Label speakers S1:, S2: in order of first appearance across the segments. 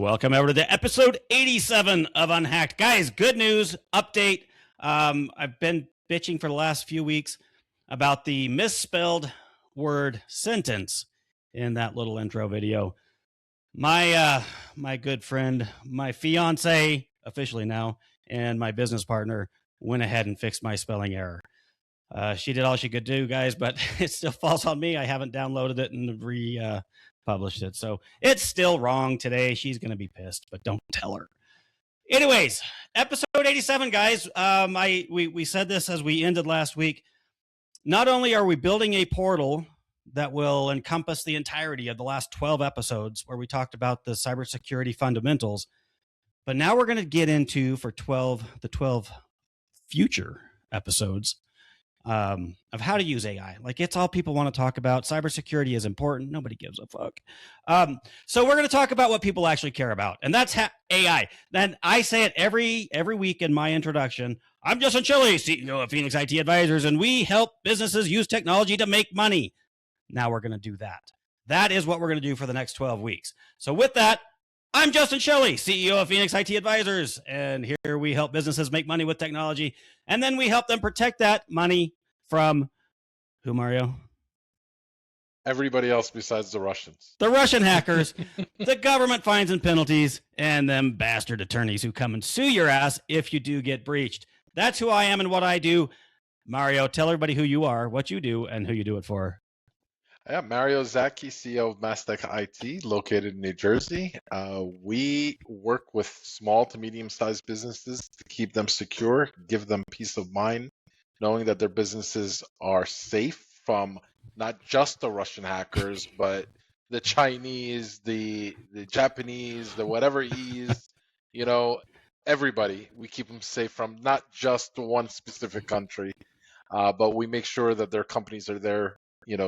S1: Welcome over to the episode 87 of UnHacked. Guys, good news, update. I've been bitching for the last few weeks about the misspelled word sentence in that little intro video. My good friend, my fiance, officially now, and my business partner went ahead and fixed my spelling error. She did all she could do, guys, but it still falls on me. I haven't downloaded it and published it. So it's still wrong today. She's going to be pissed, but don't tell her. Anyways, episode 87, guys. We said this as we ended last week. Not only are we building a portal that will encompass the entirety of the last 12 episodes where we talked about the cybersecurity fundamentals, but now we're going to get into the 12 future episodes of how to use AI. Like, it's all people want to talk about. Cybersecurity is important. Nobody gives a fuck. So we're going to talk about what people actually care about, and that's AI. Then I say it every week in my introduction. I'm Justin Chile, CEO of Phoenix IT Advisors, and we help businesses use technology to make money. Now we're going to do that. That is what we're going to do for the next 12 weeks. So with that, I'm Justin Shelley, CEO of Phoenix IT Advisors, and here we help businesses make money with technology, and then we help them protect that money from who, Mario?
S2: Everybody else besides the Russians.
S1: The Russian hackers, the government fines and penalties, and them bastard attorneys who come and sue your ass if you do get breached. That's who I am and what I do. Mario, tell everybody who you are, what you do, and who you do it for.
S2: Yeah, Mario Zaki, CEO of Mastech IT, located in New Jersey. We work with small to medium-sized businesses to keep them secure, give them peace of mind, knowing that their businesses are safe from not just the Russian hackers, but the Chinese, the Japanese, the whatever ease, everybody. We keep them safe from not just one specific country, but we make sure that their companies are there,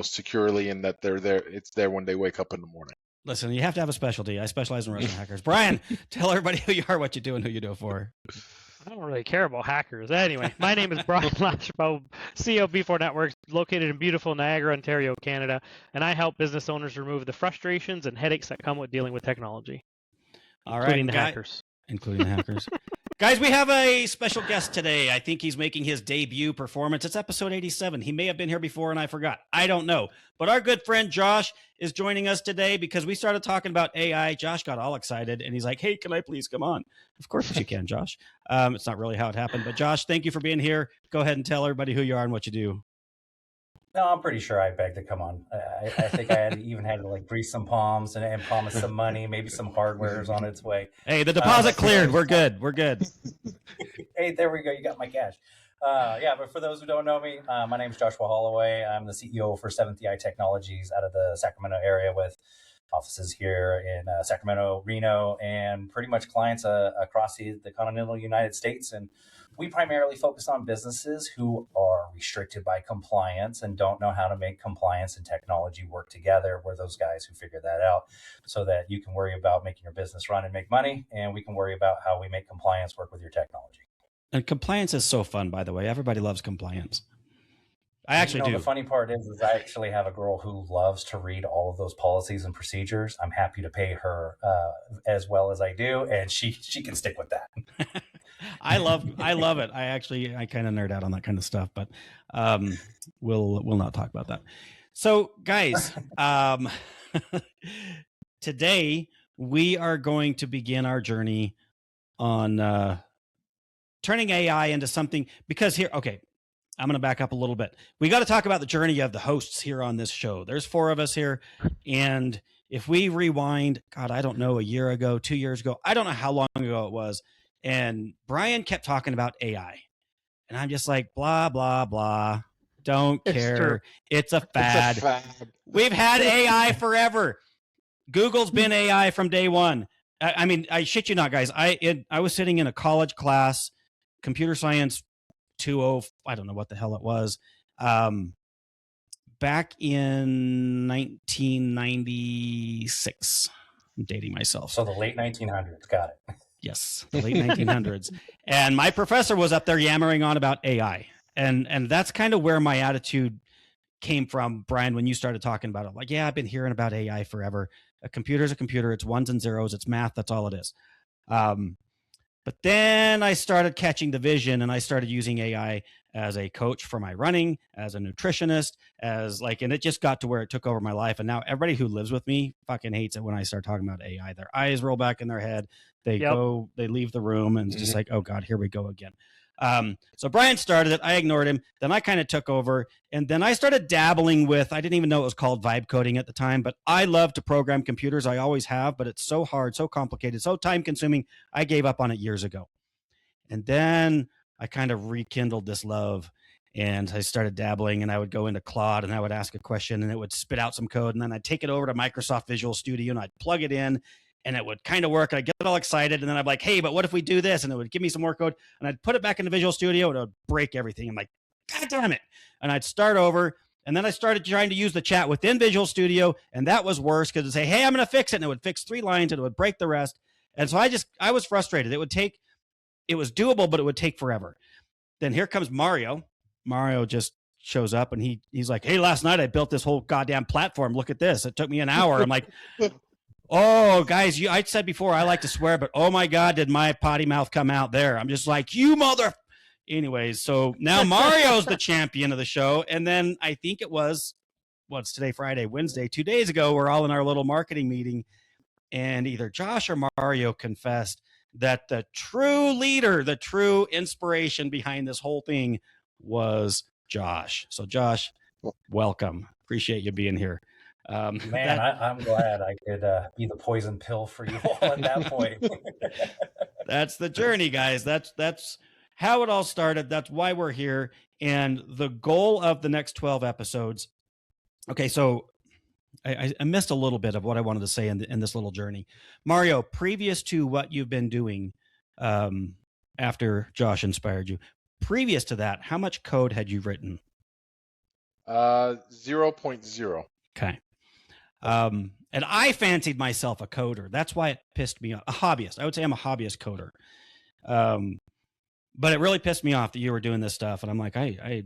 S2: securely, and that they're there. It's there when they wake up in the morning.
S1: Listen, you have to have a specialty. I specialize in Russian hackers. Brian, tell everybody who you are, what you do, and who you do it for.
S3: I don't really care about hackers. Anyway, my name is Brian Lashbaugh, CEO of B4 Networks, located in beautiful Niagara, Ontario, Canada, and I help business owners remove the frustrations and headaches that come with dealing with technology.
S1: All right,
S3: including the hackers.
S1: Including the hackers. Guys, we have a special guest today. I think he's making his debut performance. It's episode 87. He may have been here before and I forgot. I don't know. But our good friend Josh is joining us today because we started talking about AI. Josh got all excited and he's like, hey, can I please come on? Of course you can, Josh. It's not really how it happened. But Josh, thank you for being here. Go ahead and tell everybody who you are and what you do.
S4: No, I'm pretty sure I begged to come on. I think I even had to grease some palms and promise some money, maybe some hardware is on its way.
S1: Hey, the deposit cleared. We're good. We're good.
S4: Hey, there we go. You got my cash. But for those who don't know me, my name is Joshua Holloway. I'm the CEO for Seventh DI Technologies out of the Sacramento area with offices here in Sacramento, Reno, and pretty much clients across the continental United States. And we primarily focus on businesses who are restricted by compliance and don't know how to make compliance and technology work together. We're those guys who figure that out so that you can worry about making your business run and make money, and we can worry about how we make compliance work with your technology.
S1: And compliance is so fun, by the way. Everybody loves compliance. I actually do.
S4: The funny part is I actually have a girl who loves to read all of those policies and procedures. I'm happy to pay her as well as I do, and she can stick with that.
S1: I love it. I kind of nerd out on that kind of stuff, but we'll not talk about that. So, guys, today we are going to begin our journey on turning AI into something, because here, okay, I'm going to back up a little bit. We got to talk about the journey of the hosts here on this show. There's 4 of us here. And if we rewind, God, I don't know, a year ago, 2 years ago, I don't know how long ago it was. And Brian kept talking about AI. And I'm just like, blah, blah, blah. Don't care. It's a fad. We've had AI forever. Google's been AI from day one. I mean, I shit you not, guys. I was sitting in a college class, computer science 2.0, I don't know what the hell it was, back in 1996. I'm dating myself.
S4: So the late 1900s, got it.
S1: Yes, the late 1900s. And my professor was up there yammering on about AI. And that's kind of where my attitude came from, Brian, when you started talking about it. Like, yeah, I've been hearing about AI forever. A computer is a computer. It's ones and zeros. It's math. That's all it is. But then I started catching the vision, and I started using AI as a coach for my running, as a nutritionist, and it just got to where it took over my life. And now everybody who lives with me fucking hates it when I start talking about AI. Their eyes roll back in their head. They leave the room, and it's just like, oh God, here we go again. So Brian started it. I ignored him. Then I kind of took over, and then I started dabbling with, I didn't even know it was called vibe coding at the time, but I love to program computers. I always have, but it's so hard, so complicated, so time consuming. I gave up on it years ago. And then I kind of rekindled this love, and I started dabbling, and I would go into Claude and I would ask a question and it would spit out some code. And then I'd take it over to Microsoft Visual Studio and I'd plug it in, and it would kind of work. I'd get all excited, and then I'd be like, hey, but what if we do this? And it would give me some more code, and I'd put it back into Visual Studio, and it would break everything. I'm like, God damn it. And I'd start over, and then I started trying to use the chat within Visual Studio, and that was worse because it'd say, hey, I'm going to fix it, and it would fix 3 lines, and it would break the rest. And so I was frustrated. It was doable, but it would take forever. Then here comes Mario. Mario just shows up, and he's like, hey, last night I built this whole goddamn platform. Look at this. It took me an hour. I'm like, oh, guys, I said before I like to swear, but oh my God, did my potty mouth come out there? I'm just like, you mother. Anyways, so now Mario's the champion of the show. And then I think it was, what's today, Friday, Wednesday, 2 days ago, we're all in our little marketing meeting, and either Josh or Mario confessed that the true leader, the true inspiration behind this whole thing was Josh. So Josh, welcome. Appreciate you being here.
S4: I'm glad I could be the poison pill for you all at that point.
S1: That's the journey, guys. That's how it all started. That's why we're here. And the goal of the next 12 episodes. Okay, so I missed a little bit of what I wanted to say in this little journey. Mario, previous to what you've been doing after Josh inspired you, previous to that, how much code had you written?
S2: 0.0.
S1: Okay. And I fancied myself a coder. That's why it pissed me off. A hobbyist. I would say I'm a hobbyist coder. But it really pissed me off that you were doing this stuff. And I'm like, I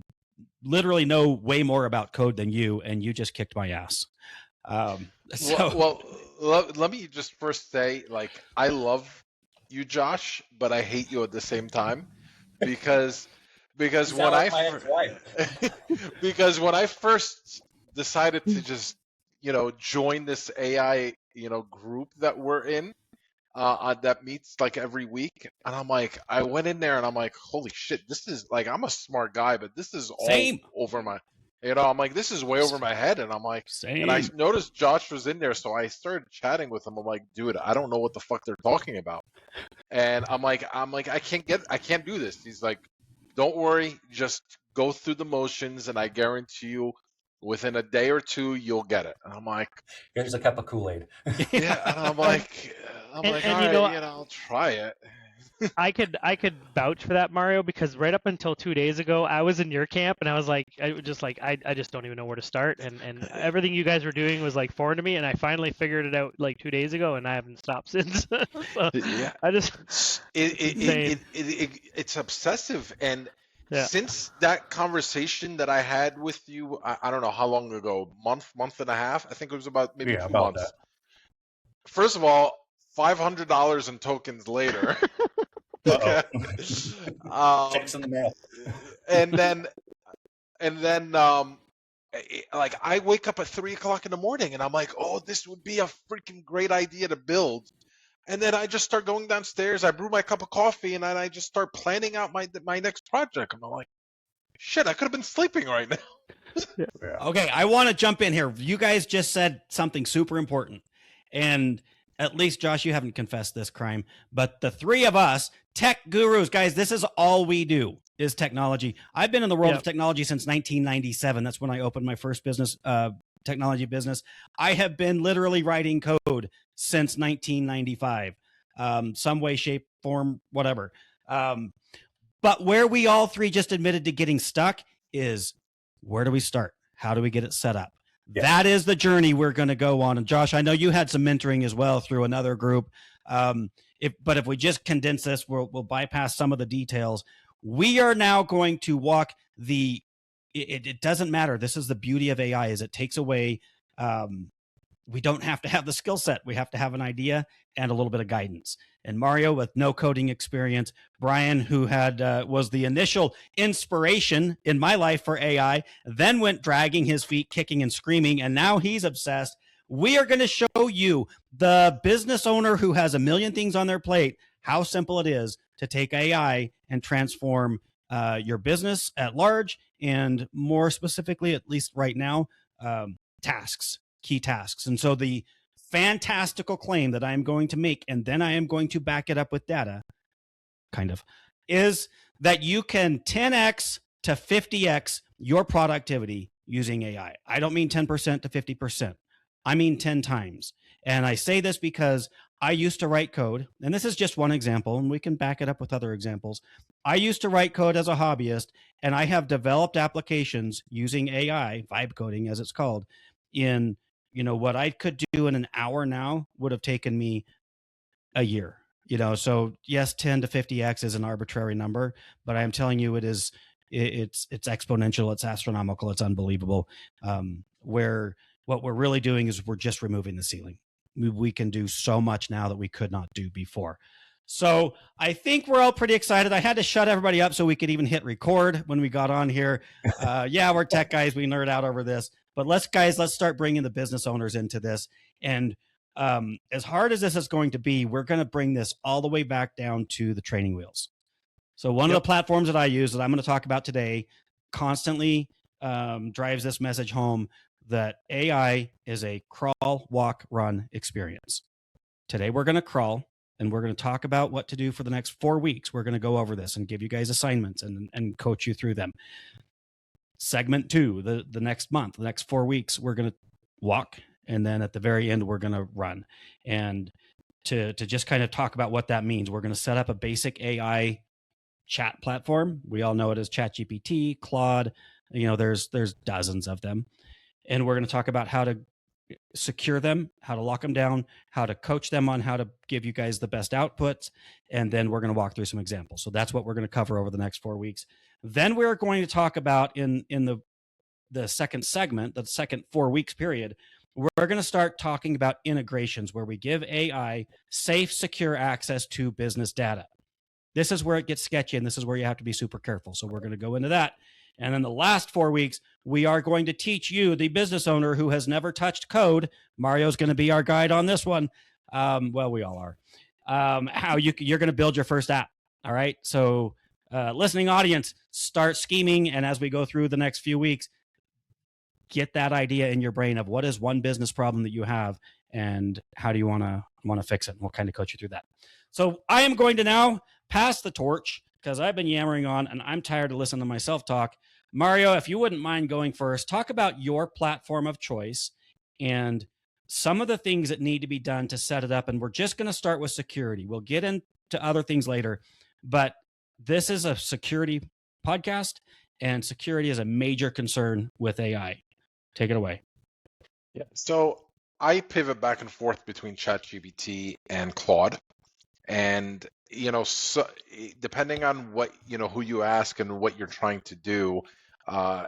S1: literally know way more about code than you, and you just kicked my ass.
S2: Let me just first say, like, I love you, Josh, but I hate you at the same time because when because when I first decided to just join this AI group that we're in that meets like every week, and I'm like, I went in there and I'm like, holy shit, this is like, I'm a smart guy, but this is all over my, I'm like, this is way over my head. And I'm like, and I noticed Josh was in there, so I started chatting with him. I'm like, dude, I don't know what the fuck they're talking about. And I'm like, I can't do this. He's like, don't worry, just go through the motions, and I guarantee you, within a day or two, you'll get it. And I'm like,
S4: here's a cup of Kool-Aid.
S2: Yeah, and I'm like, all right, I'll try it.
S3: I could vouch for that, Mario, because right up until 2 days ago, I was in your camp, and I was like, I just don't even know where to start, and everything you guys were doing was like foreign to me, and I finally figured it out like 2 days ago, and I haven't stopped since. So
S2: yeah,
S3: I just
S2: it's obsessive, and since that conversation that I had with you, I don't know how long ago, month and a half, I think it was about maybe 2 months. That. First of all, $500 in tokens later. Okay.
S4: Checks in the mail.
S2: And then like, I wake up at 3:00 in the morning, and I'm like, oh, this would be a freaking great idea to build. And then I just start going downstairs. I brew my cup of coffee, and then I just start planning out my next project. And I'm like, shit, I could have been sleeping right now.
S1: Yeah. Okay, I want to jump in here. You guys just said something super important, and at least, Josh, you haven't confessed this crime, but the three of us, tech gurus, guys, this is all we do is technology. I've been in the world of technology since 1997. That's when I opened my first business, technology business. I have been literally writing code since 1995, some way, shape, form, whatever. But where we all three just admitted to getting stuck is, where do we start? How do we get it set up? Yeah. That is the journey we're going to go on. And Josh, I know you had some mentoring as well through another group. If we just condense this, we'll bypass some of the details. We are now going to walk it doesn't matter. This is the beauty of AI, is it takes away we don't have to have the skill set. We have to have an idea and a little bit of guidance. And Mario with no coding experience, Brian, who had was the initial inspiration in my life for AI, then went dragging his feet, kicking and screaming, and now he's obsessed. We are going to show you, the business owner who has a million things on their plate, how simple it is to take AI and transform your business at large, and more specifically, at least right now, tasks, key tasks. And so the fantastical claim that I am going to make, and then I am going to back it up with data, kind of, is that you can 10x to 50x your productivity using AI. I don't mean 10% to 50%. I mean 10 times. And I say this because I used to write code, and this is just one example, and we can back it up with other examples. I used to write code as a hobbyist, and I have developed applications using AI, vibe coding as it's called, in what I could do in an hour now would have taken me a year. So yes, 10 to 50x is an arbitrary number, but I am telling you, it's exponential, it's astronomical, it's unbelievable. Where what we're really doing is we're just removing the ceiling. We can do so much now that we could not do before. So I think we're all pretty excited. I had to shut everybody up so we could even hit record when we got on here. Yeah, we're tech guys. We nerd out over this. But let's start bringing the business owners into this. And as hard as this is going to be, we're going to bring this all the way back down to the training wheels. So one of the platforms that I use that I'm going to talk about today constantly drives this message home that AI is a crawl, walk, run experience. Today we're going to crawl, and we're going to talk about what to do for the next 4 weeks. We're going to go over this and give you guys assignments and coach you through them. Segment 2, the next month, the next 4 weeks, we're going to walk, and then at the very end, we're going to run. And to just kind of talk about what that means, we're going to set up a basic AI chat platform. We all know it as ChatGPT, Claude. There's dozens of them. And we're going to talk about how to secure them, how to lock them down, how to coach them on how to give you guys the best outputs. And then we're going to walk through some examples. So that's what we're going to cover over the next 4 weeks. Then we're going to talk about in the second segment, the second 4 weeks period, we're going to start talking about integrations where we give AI safe, secure access to business data. This is where it gets sketchy, and this is where you have to be super careful. So we're going to go into that. And in the last 4 weeks, we are going to teach you, the business owner who has never touched code. Mario's going to be our guide on this one. Well, we all are. How you're going to build your first app. All right. So listening audience, start scheming. And as we go through the next few weeks, get that idea in your brain of what is one business problem that you have and how do you want to fix it. And we'll kind of coach you through that. So I am going to now pass the torch because I've been yammering on and I'm tired of listening to myself talk. Mario, if you wouldn't mind going first, talk about your platform of choice and some of the things that need to be done to set it up. And we're just going to start with security. We'll get into other things later, but this is a security podcast and security is a major concern with AI. Take it away.
S2: Yeah. So I pivot back and forth between ChatGPT and Claude. And, so depending on what, who you ask and what you're trying to do,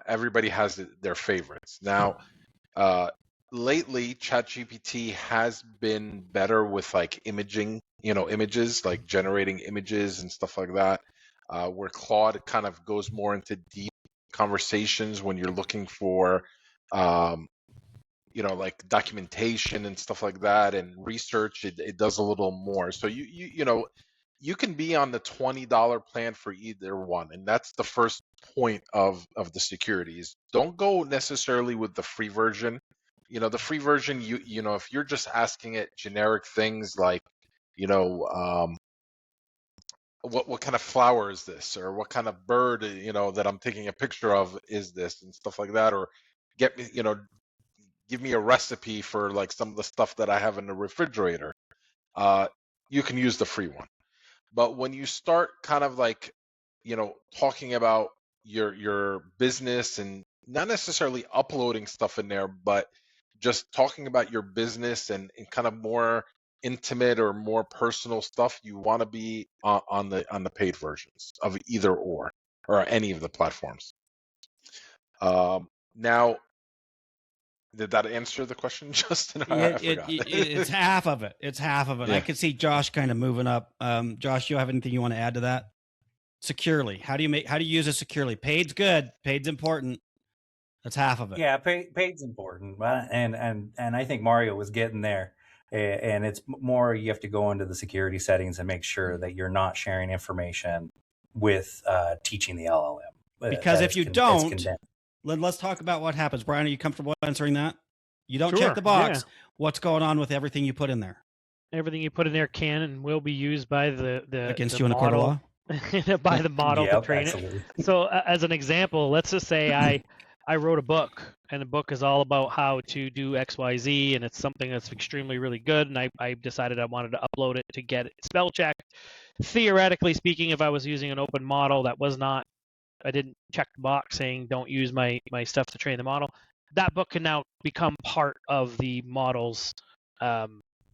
S2: everybody has their favorites. Now, lately, ChatGPT has been better with like imaging, images, like generating images and stuff like that, where Claude kind of goes more into deep conversations when you're looking for, like documentation and stuff like that and research. It does a little more. So you can be on the $20 plan for either one, and that's the first point of the securities. Don't go necessarily with the free version. The free version, if you're just asking it generic things like, what kind of flower is this, or what kind of bird, that I'm taking a picture of is this, and stuff like that, or get me, give me a recipe for like some of the stuff that I have in the refrigerator. You can use the free one. But when you start kind of like, talking about your business and not necessarily uploading stuff in there, but just talking about your business and kind of more intimate or more personal stuff, you want to be on the paid versions of either or any of the platforms. Now, Did that answer the question, Justin? I forgot.
S1: It's half of it. It's half of it.
S2: Yeah.
S1: I could see Josh kind of moving up. Josh, you have anything you want to add to that? Securely. How do you use it securely? Paid's good. Paid's important. That's half of it.
S4: Yeah, paid's important, and I think Mario was getting there. And it's more you have to go into the security settings and make sure that you're not sharing information with teaching the LLM.
S1: Because if you don't, let's talk about what happens. Brian, are you comfortable answering that? You don't check the box. Yeah. What's going on with everything you put in there?
S3: Everything you put in there can and will be used by the
S1: against you in a court of law.
S3: By the model to train
S4: absolutely.
S3: it. So as an example, let's just say I wrote a book, and the book is all about how to do XYZ, and it's something that's extremely really good, and I decided I wanted to upload it to get it spell checked. Theoretically speaking, if I was using an open model that was not, I didn't check the box saying don't use my stuff to train the model, that book can now become part of the model's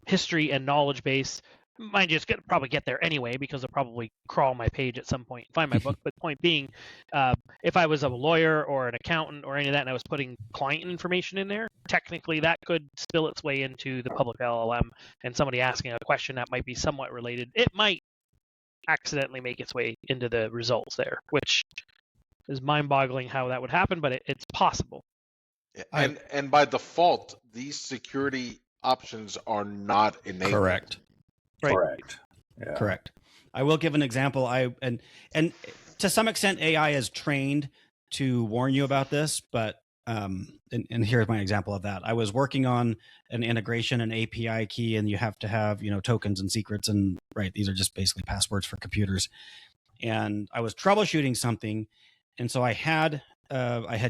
S3: history and knowledge base. Mind you, it's going to probably get there anyway because they'll probably crawl my page at some point and find my book. But point being, if I was a lawyer or an accountant or any of that and I was putting client information in there, technically that could spill its way into the public LLM, and somebody asking a question that might be somewhat related, it might accidentally make its way into the results there, which is mind-boggling how that would happen, but it's possible.
S2: And by default, these security options are not enabled.
S1: Correct.
S3: Right.
S4: Correct. Yeah.
S1: Correct. I will give an example. And to some extent, AI is trained to warn you about this, but and here's my example of that. I was working on an integration, an API key, and you have to have tokens and secrets, and right, these are just basically passwords for computers. And I was troubleshooting something, and so I had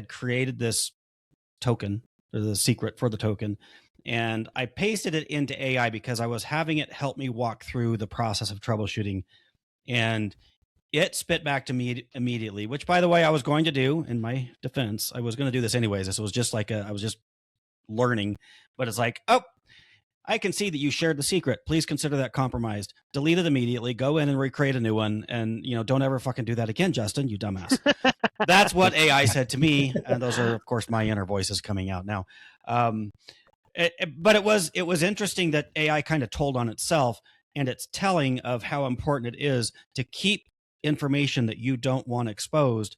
S1: created this token, or the secret for the token. And I pasted it into AI because I was having it help me walk through the process of troubleshooting. And it spit back to me immediately, which, by the way, I was going to do in my defense. I was going to do this anyways. This was just like I was just learning. But it's like, oh, I can see that you shared the secret. Please consider that compromised. Delete it immediately. Go in and recreate a new one. And, don't ever fucking do that again, Justin, you dumbass. That's what AI said to me. And those are, of course, my inner voices coming out now. But it was interesting that AI kind of told on itself, and it's telling of how important it is to keep information that you don't want exposed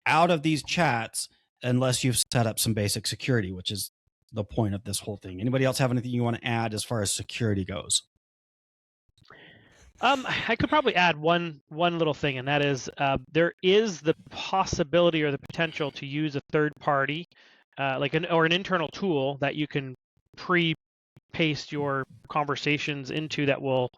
S1: out of these chats unless you've set up some basic security, which is the point of this whole thing. Anybody else have anything you want to add as far as security goes?
S3: I could probably add one little thing, and that is there is the possibility or the potential to use a third party, or an internal tool that you can paste your conversations into that will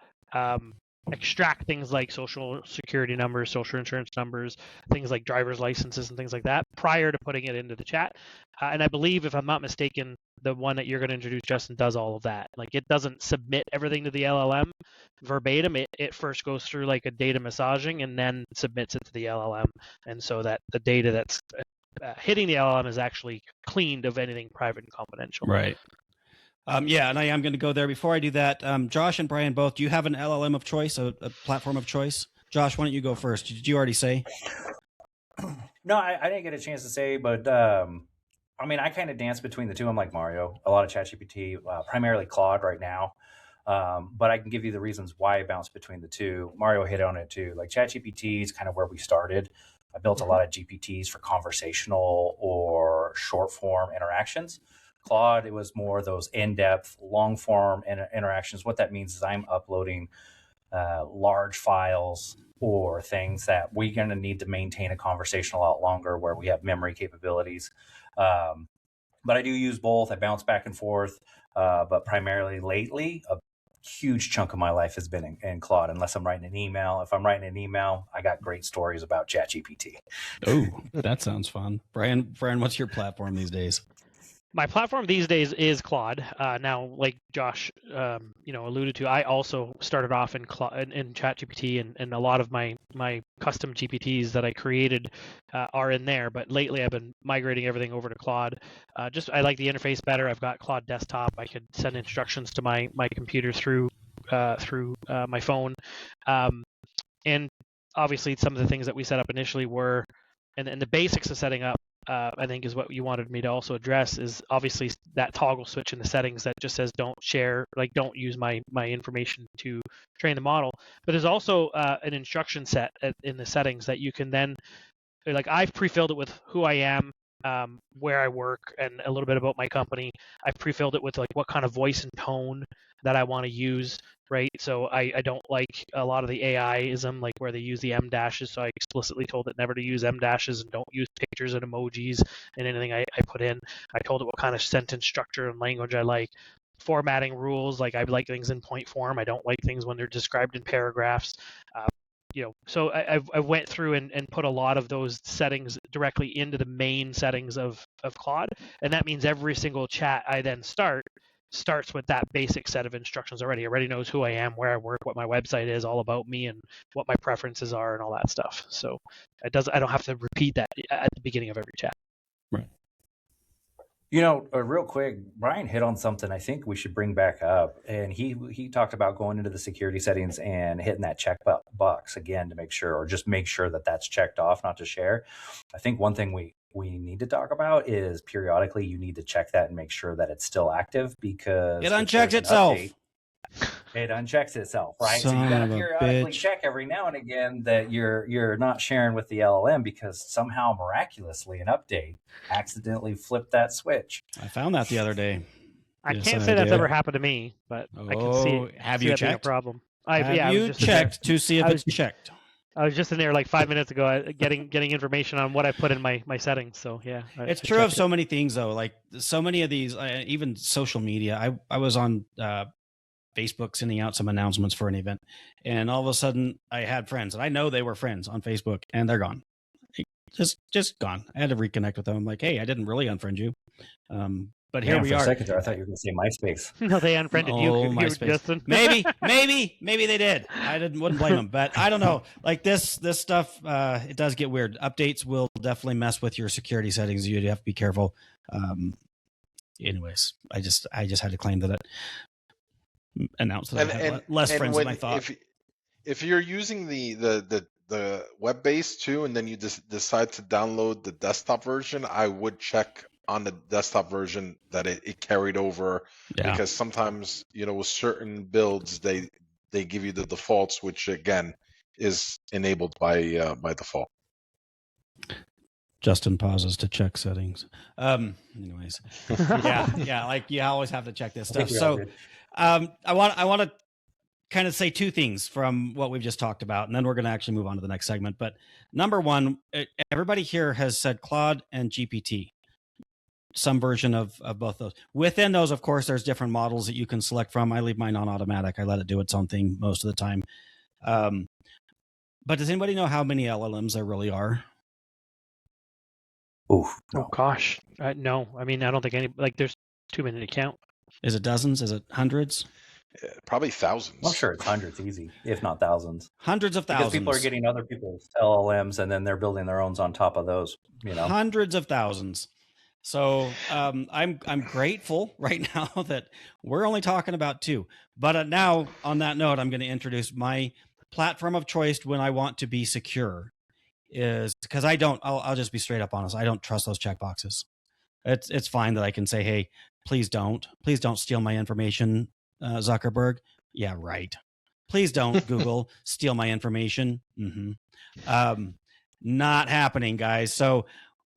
S3: extract things like social security numbers, social insurance numbers, things like driver's licenses and things like that prior to putting it into the chat. And I believe, if I'm not mistaken, the one that you're going to introduce, Justin, does all of that. Like, it doesn't submit everything to the LLM verbatim. It first goes through like a data massaging and then submits it to the LLM. And so that the data that's hitting the LLM is actually cleaned of anything private and confidential.
S1: Right. Yeah, and I am going to go there. Before I do that, Josh and Brian both, do you have an LLM of choice, a platform of choice? Josh, why don't you go first? Did you already say?
S4: No, I didn't get a chance to say, but I kind of dance between the two. I'm like Mario, a lot of ChatGPT, primarily Claude right now. But I can give you the reasons why I bounce between the two. Mario hit on it too. Like, ChatGPT is kind of where we started. I built a lot of GPTs for conversational or short form interactions. Claude, it was more those in-depth, long-form interactions. What that means is I'm uploading large files or things that we're going to need to maintain a conversation a lot longer, where we have memory capabilities. But I do use both. I bounce back and forth. But primarily lately, a huge chunk of my life has been in Claude, unless I'm writing an email. If I'm writing an email, I got great stories about ChatGPT.
S1: Oh, that sounds fun. Brian, what's your platform these days?
S3: My platform these days is Claude. Now, like Josh, alluded to, I also started off in ChatGPT, and a lot of my custom GPTs that I created are in there. But lately, I've been migrating everything over to Claude. I like the interface better. I've got Claude Desktop. I could send instructions to my computer through my phone, and obviously, some of the things that we set up initially were, and the basics of setting up I think is what you wanted me to also address, is obviously that toggle switch in the settings that just says don't share, like don't use my information to train the model. But there's also an instruction set in the settings that you can then, like I've pre-filled it with who I am, where I work, and a little bit about my company. I've pre-filled it with like what kind of voice and tone that I want to use, right? So I don't like a lot of the AI-ism, like where they use the M dashes. So I explicitly told it never to use M dashes and don't use pictures and emojis in anything I put in. I told it what kind of sentence structure and language I like. Formatting rules, like I like things in point form. I don't like things when they're described in paragraphs. So I went through and put a lot of those settings directly into the main settings of Claude. And that means every single chat I then starts with that basic set of instructions already. It already knows who I am, where I work, what my website is, all about me, and what my preferences are and all that stuff. So I don't have to repeat that at the beginning of every chat.
S1: Right.
S4: Real quick, Brian hit on something I think we should bring back up. And he talked about going into the security settings and hitting that check box again to make sure, or just make sure that that's checked off, not to share. I think one thing we need to talk about is periodically you need to check that and make sure that it's still active, because
S1: it unchecks itself.
S4: It unchecks itself, right?
S1: Son
S4: so you got to
S1: of a
S4: periodically
S1: bitch.
S4: check every now and again that you're not sharing with the LLM, because somehow miraculously an update accidentally flipped that switch.
S1: I found that the other day.
S3: I
S1: Yes,
S3: can't
S1: I
S3: say that's
S1: did.
S3: ever happened to me, but I can see it.
S1: Have
S3: see
S1: you
S3: that being a
S1: checked?
S3: problem.
S1: Have
S3: I was
S1: you
S3: just in there.
S1: checked to see if
S3: I
S1: it's checked?
S3: I was just in there like 5 minutes ago, getting information on what I put in my settings. So yeah,
S1: It's true of so many things, though. Like so many of these, even social media. I was on Facebook sending out some announcements for an event, and all of a sudden I had friends, and I know they were friends on Facebook, and they're gone. Just gone. I had to reconnect with them. I'm like, hey, I didn't really unfriend you, but here we
S4: for
S1: are.
S4: a second there, I thought you were going to say MySpace.
S3: No, they unfriended you,
S1: MySpace.
S3: Justin.
S1: maybe they did. Wouldn't blame them, but I don't know. Like this stuff, it does get weird. Updates will definitely mess with your security settings. You have to be careful. Anyways, I just had to claim that it announced that I had less friends than I thought.
S2: If you're using the web-based too, and then you just decide to download the desktop version, I would check on the desktop version that it carried over, because sometimes with certain builds they give you the defaults, which again is enabled by default.
S1: Justin pauses to check settings. Anyways, yeah, like you always have to check this stuff. So I want to kind of say two things from what we've just talked about, and then we're going to actually move on to the next segment. But number one, everybody here has said Claude and GPT, some version of both those. Within those, of course, there's different models that you can select from. I leave mine on automatic. I let it do its own thing most of the time. But does anybody know how many LLMs there really are?
S4: Oh
S3: gosh, no. I mean, I don't think there's too many to count.
S1: Is it dozens? Is it hundreds?
S2: Probably thousands.
S4: I'm sure it's hundreds, easy, if not thousands.
S1: Hundreds of thousands.
S4: Because people are getting other people's LLMs and then they're building their own on top of those.
S1: Hundreds of thousands. So I'm grateful right now that we're only talking about two. But now, on that note, I'm going to introduce my platform of choice when I want to be secure. Is because I'll just be straight up honest. I don't trust those checkboxes. It's fine that I can say, hey, please don't steal my information, Zuckerberg. Yeah, right. Please don't Google steal my information. Not happening, guys. So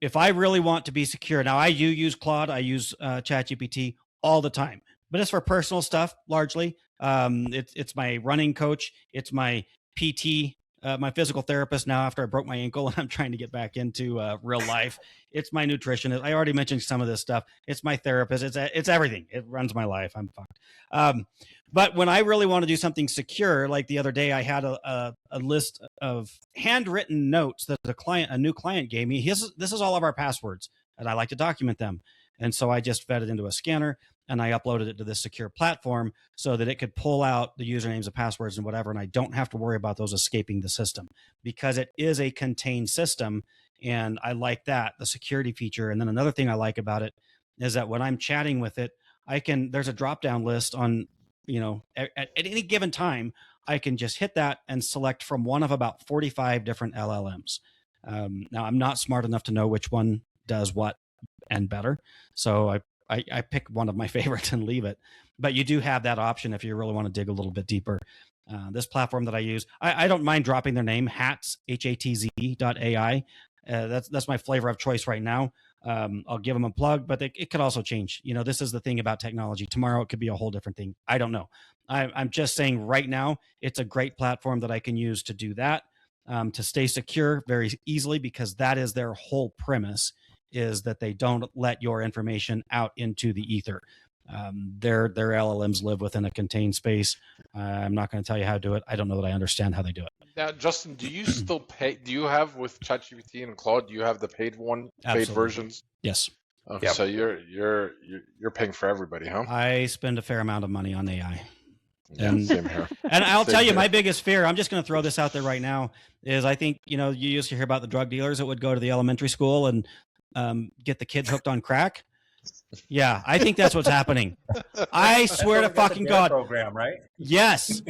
S1: if I really want to be secure, now I do use Claude, I use ChatGPT all the time, but it's for personal stuff largely. It's my running coach. It's my PT. My physical therapist now after I broke my ankle and I'm trying to get back into real life. It's my nutritionist. I already mentioned some of this stuff. It's my therapist. It's everything. It runs my life. I'm fucked. But when I really want to do something secure, like the other day, I had a list of handwritten notes that a new client gave me. This is all of our passwords, and I like to document them. And so I just fed it into a scanner and I uploaded it to this secure platform so that it could pull out the usernames and passwords and whatever. And I don't have to worry about those escaping the system because it is a contained system. And I like that, the security feature. And then another thing I like about it is that when I'm chatting with it, there's a drop-down list on, at any given time, I can just hit that and select from one of about 45 different LLMs. Now I'm not smart enough to know which one does what and better. So I pick one of my favorites and leave it. But you do have that option if you really want to dig a little bit deeper. This platform that I use, I don't mind dropping their name, HATZ, HATZ.ai. That's my flavor of choice right now. I'll give them a plug, but it could also change. You know, this is the thing about technology. Tomorrow it could be a whole different thing. I don't know. I'm just saying right now, it's a great platform that I can use to do that, to stay secure very easily, because that is their whole premise, is that they don't let your information out into the ether. Their LLMs live within a contained space. I'm not going to tell you how to do it. I don't know that I understand how they do it.
S2: Now, Justin, do you still pay? Do you have with ChatGPT and Claude? Do you have the paid
S1: Absolutely.
S2: versions?
S1: Yes.
S2: Okay,
S4: Yep.
S2: so you're paying for everybody, huh?
S1: I spend a fair amount of money on AI.
S2: Yeah,
S1: And-
S2: same here.
S1: And I'll
S2: Same
S1: tell you,
S2: here.
S1: my biggest fear, I'm just going to throw this out there right now, is I think, you used to hear about the drug dealers that would go to the elementary school and get the kids hooked on crack. Yeah, I think that's what's happening. I swear to fucking God.
S4: Program, right?
S1: Yes,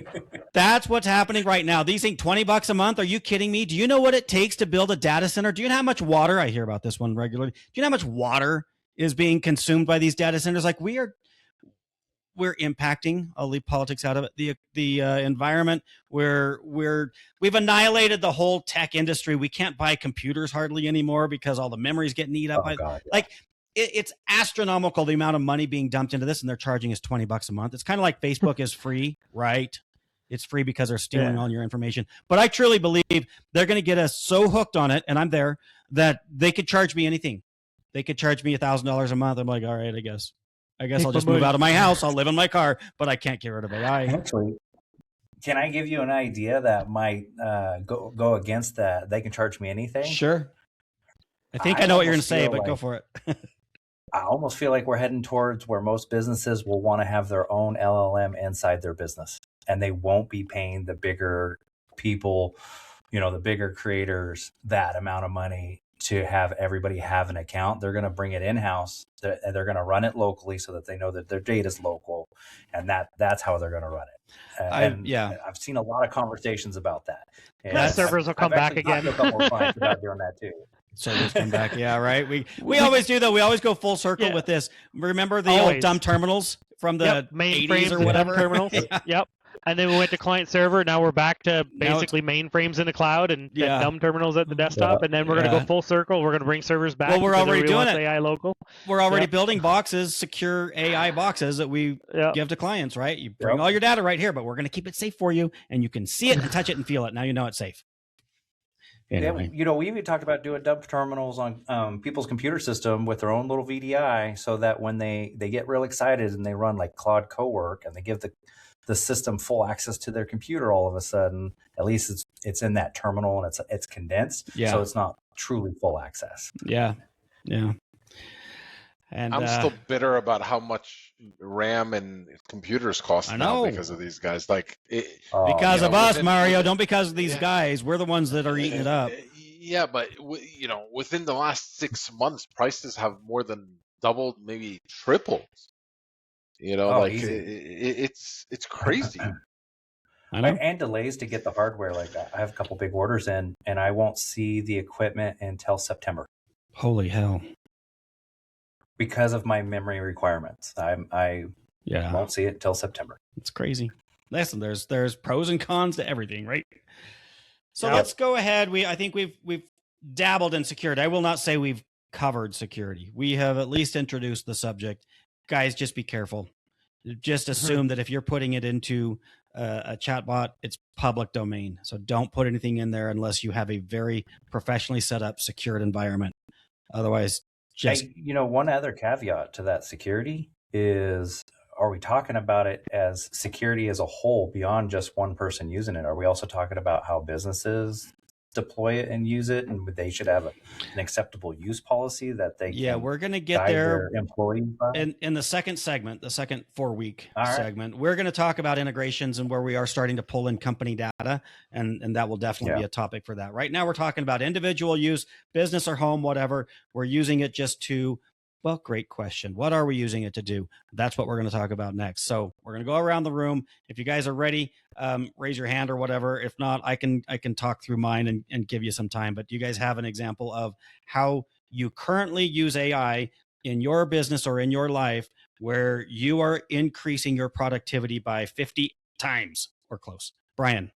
S1: that's what's happening right now. These think $20 a month. Are you kidding me? Do you know what it takes to build a data center? Do you know how much water? I hear about this one regularly. Do you know how much water is being consumed by these data centers? Like we're impacting. I'll leave politics out of it. The environment. We've annihilated the whole tech industry. We can't buy computers hardly anymore because all the memory's getting eaten up.
S4: Oh, God, yeah.
S1: Like it's astronomical the amount of money being dumped into this, and they're charging us $20 a month. It's kind of like Facebook is free, right? It's free because they're stealing all your information. But I truly believe they're going to get us so hooked on it, and I'm there, that they could charge me anything. They could charge me $1,000 a month. I'm like, all right, I guess I'll just move out of my house. I'll live in my car, but I can't get rid of AI.
S4: Actually, can I give you an idea that might go against that? They can charge me anything.
S1: Sure. I think I know what you're going to say, but go for it.
S4: I almost feel like we're heading towards where most businesses will want to have their own LLM inside their business, and they won't be paying the bigger people, the bigger creators, that amount of money to have everybody have an account. They're going to bring it in-house, and they're going to run it locally so that they know that their data is local, and that's how they're going to run it. I've seen a lot of conversations about that. And
S3: servers will come back again.
S4: I've talked to a couple more clients about doing that too.
S1: Servers come back. Yeah, right. We always do though. We always go full circle with this. Remember the old dumb terminals from the 80s or whatever?
S3: Terminals. Yep. And then we went to client server. Now we're back to basically mainframes in the cloud and dumb terminals at the desktop. And then we're going to go full circle. We're going to bring servers back.
S1: Well, we're already doing it.
S3: AI local.
S1: We're already building boxes, secure AI boxes that we give to clients, right? You bring all your data right here, but we're going to keep it safe for you, and you can see it and touch it and feel it. Now you know it's safe. Anyway.
S4: Yeah, we even talked about doing dumb terminals on people's computer system with their own little VDI, so that when they get real excited and they run like Claude Cowork and they give the system full access to their computer, all of a sudden, at least it's in that terminal and it's condensed, so it's not truly full access.
S1: Yeah. And
S2: I'm still bitter about how much RAM and computers cost now because of these guys.
S1: Because of us, Mario. Don't because of these guys. We're the ones that are eating it up.
S2: Yeah, but within the last 6 months, prices have more than doubled, maybe tripled. It's crazy.
S1: I know.
S4: And delays to get the hardware. Like I have a couple big orders in, and I won't see the equipment until September.
S1: Holy hell!
S4: Because of my memory requirements, I won't see it until September.
S1: It's crazy. Listen, there's pros and cons to everything, right? So let's go ahead. I think we've dabbled in security. I will not say we've covered security. We have at least introduced the subject. Guys, just be careful. Just assume that if you're putting it into a chatbot, it's public domain. So don't put anything in there unless you have a very professionally set up, secured environment. Otherwise,
S4: one other caveat to that security is, are we talking about it as security as a whole beyond just one person using it? Are we also talking about how businesses deploy it and use it, and they should have an acceptable use policy that they
S1: we're going to get there
S4: employees by?
S1: In the second segment, the second 4-week segment. We're going to talk about integrations and where we are starting to pull in company data, and that will definitely be a topic for that. Right now we're talking about individual use, business or home, whatever. We're using it just to Well, great question. What are we using it to do? That's what we're going to talk about next. So we're going to go around the room. If you guys are ready, raise your hand or whatever. If not, I can talk through mine and give you some time. But do you guys have an example of how you currently use AI in your business or in your life where you are increasing your productivity by 50 times or close? Brian.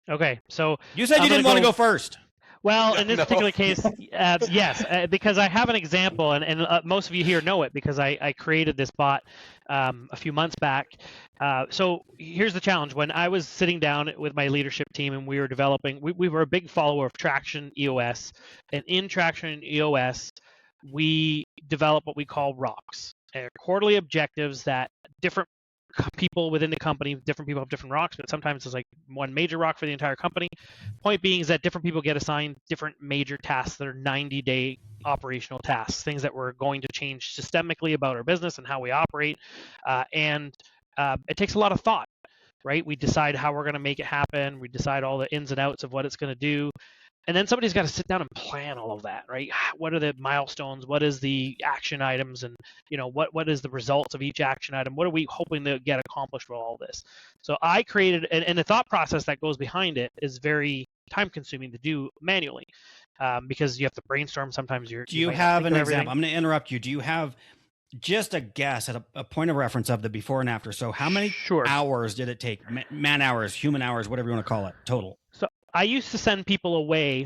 S3: Okay, so
S1: you said you didn't want to go first.
S3: Well, in this particular case, yes, because I have an example, and most of you here know it because I created this bot a few months back. So here's the challenge. When I was sitting down with my leadership team and we were developing, we were a big follower of Traction EOS. And in Traction EOS, we develop what we call rocks, quarterly objectives that different people within the company, different people have different rocks, but sometimes it's like one major rock for the entire company. Point being is that different people get assigned different major tasks that are 90-day operational tasks, things that we're going to change systemically about our business and how we operate. And it takes a lot of thought, right? We decide how we're going to make it happen. We decide all the ins and outs of what it's going to do. And then somebody's got to sit down and plan all of that, right? What are the milestones? What is the action items? And what is the results of each action item? What are we hoping to get accomplished with all this? So I created, and the thought process that goes behind it is very time consuming to do manually, because you have to brainstorm. Sometimes
S1: do you have an example? I'm going to interrupt you. Do you have just a guess at a point of reference of the before and after? So how many hours did it take? Man hours, human hours, whatever you want to call it, total.
S3: So I used to send people away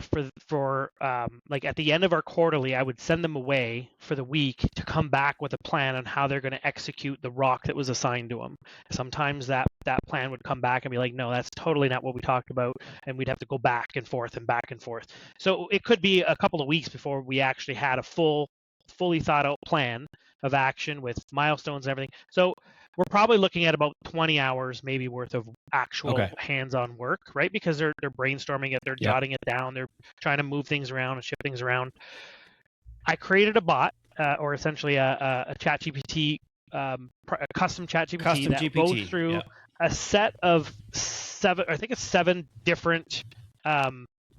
S3: for like at the end of our quarterly, I would send them away for the week to come back with a plan on how they're going to execute the rock that was assigned to them. Sometimes that plan would come back and be like, no, that's totally not what we talked about. And we'd have to go back and forth and back and forth. So it could be a couple of weeks before we actually had a fully thought out plan of action with milestones and everything. So we're probably looking at about 20 hours maybe worth of actual hands-on work, right? Because they're brainstorming it, they're jotting it down, they're trying to move things around and shift things around. I created a bot, or essentially a ChatGPT, a custom ChatGPT that goes through a set of seven different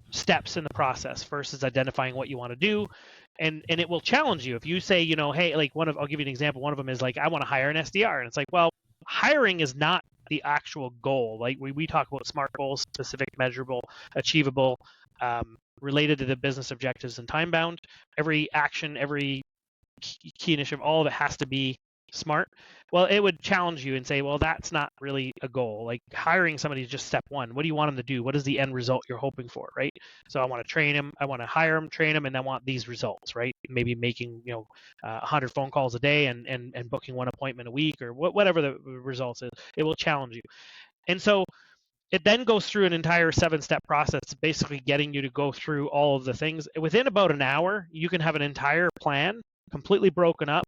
S3: steps in the process. First is identifying what you want to do. And it will challenge you. If you say, hey, like I'll give you an example. One of them is like, I want to hire an SDR. And it's like, well, hiring is not the actual goal. Like we talk about SMART goals, specific, measurable, achievable, related to the business objectives and time bound. Every action, every key initiative, all of it has to be SMART. Well, it would challenge you and say, well, that's not really a goal. Like hiring somebody is just step one. What do you want them to do? What is the end result you're hoping for, right? So I want to train them, I want to hire them, train them, and I want these results, right? Maybe making 100 phone calls a day and booking one appointment a week, or whatever the results is. It will challenge you. And so it then goes through an entire 7-step process, basically getting you to go through all of the things. Within about an hour, you can have an entire plan completely broken up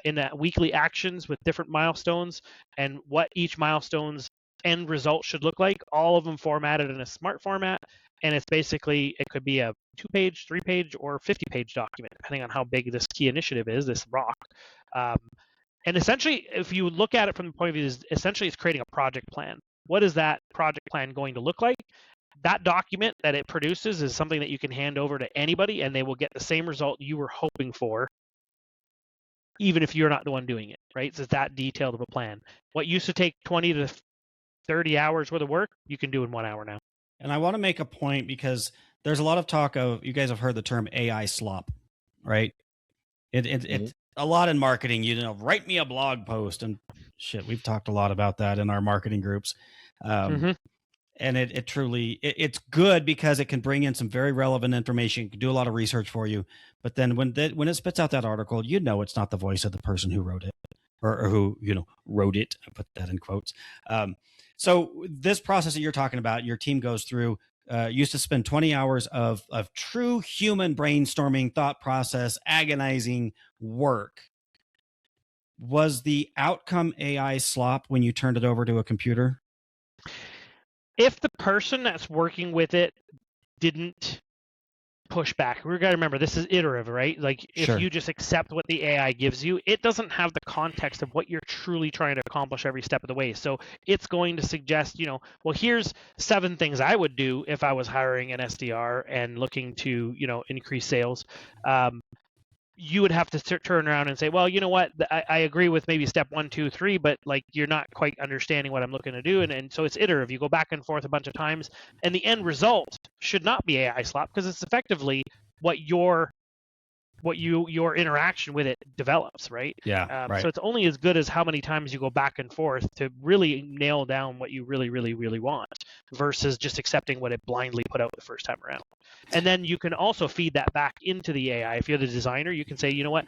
S3: in weekly actions with different milestones and what each milestone's end result should look like, all of them formatted in a SMART format. And it's basically, it could be a 2-page, 3-page, or 50-page document, depending on how big this key initiative is, this rock. And essentially, if you look at it from the point of view, essentially it's creating a project plan. What is that project plan going to look like? That document that it produces is something that you can hand over to anybody, and they will get the same result you were hoping for, even if you're not the one doing it, right? So it's that detailed of a plan. What used to take 20 to 30 hours worth of work, you can do in 1 hour now.
S1: And I want to make a point because there's a lot of talk of, you guys have heard the term AI slop, right? It's a lot in marketing, write me a blog post and shit. We've talked a lot about that in our marketing groups. And it truly, it's good because it can bring in some very relevant information. It can do a lot of research for you. But then when it spits out that article, it's not the voice of the person who wrote it or who, wrote it. I put that in quotes. So this process that you're talking about, your team goes through, used to spend 20 hours of true human brainstorming, thought process, agonizing work. Was the outcome AI slop when you turned it over to a computer?
S3: If the person that's working with it didn't push back, we got to remember this is iterative, right? Like if you just accept what the AI gives you, it doesn't have the context of what you're truly trying to accomplish every step of the way. So it's going to suggest, well, here's 7 things I would do if I was hiring an SDR and looking to, increase sales. you would have to turn around and say, well, you know what, I agree with maybe step 1, 2, 3, but like you're not quite understanding what I'm looking to do, and so it's iterative. You go back and forth a bunch of times, and the end result should not be AI slop because it's effectively what your interaction with it develops, right?
S1: Yeah, right.
S3: So it's only as good as how many times you go back and forth to really nail down what you really, really, really want versus just accepting what it blindly put out the first time around. And then you can also feed that back into the AI. If you're the designer, you can say, you know what,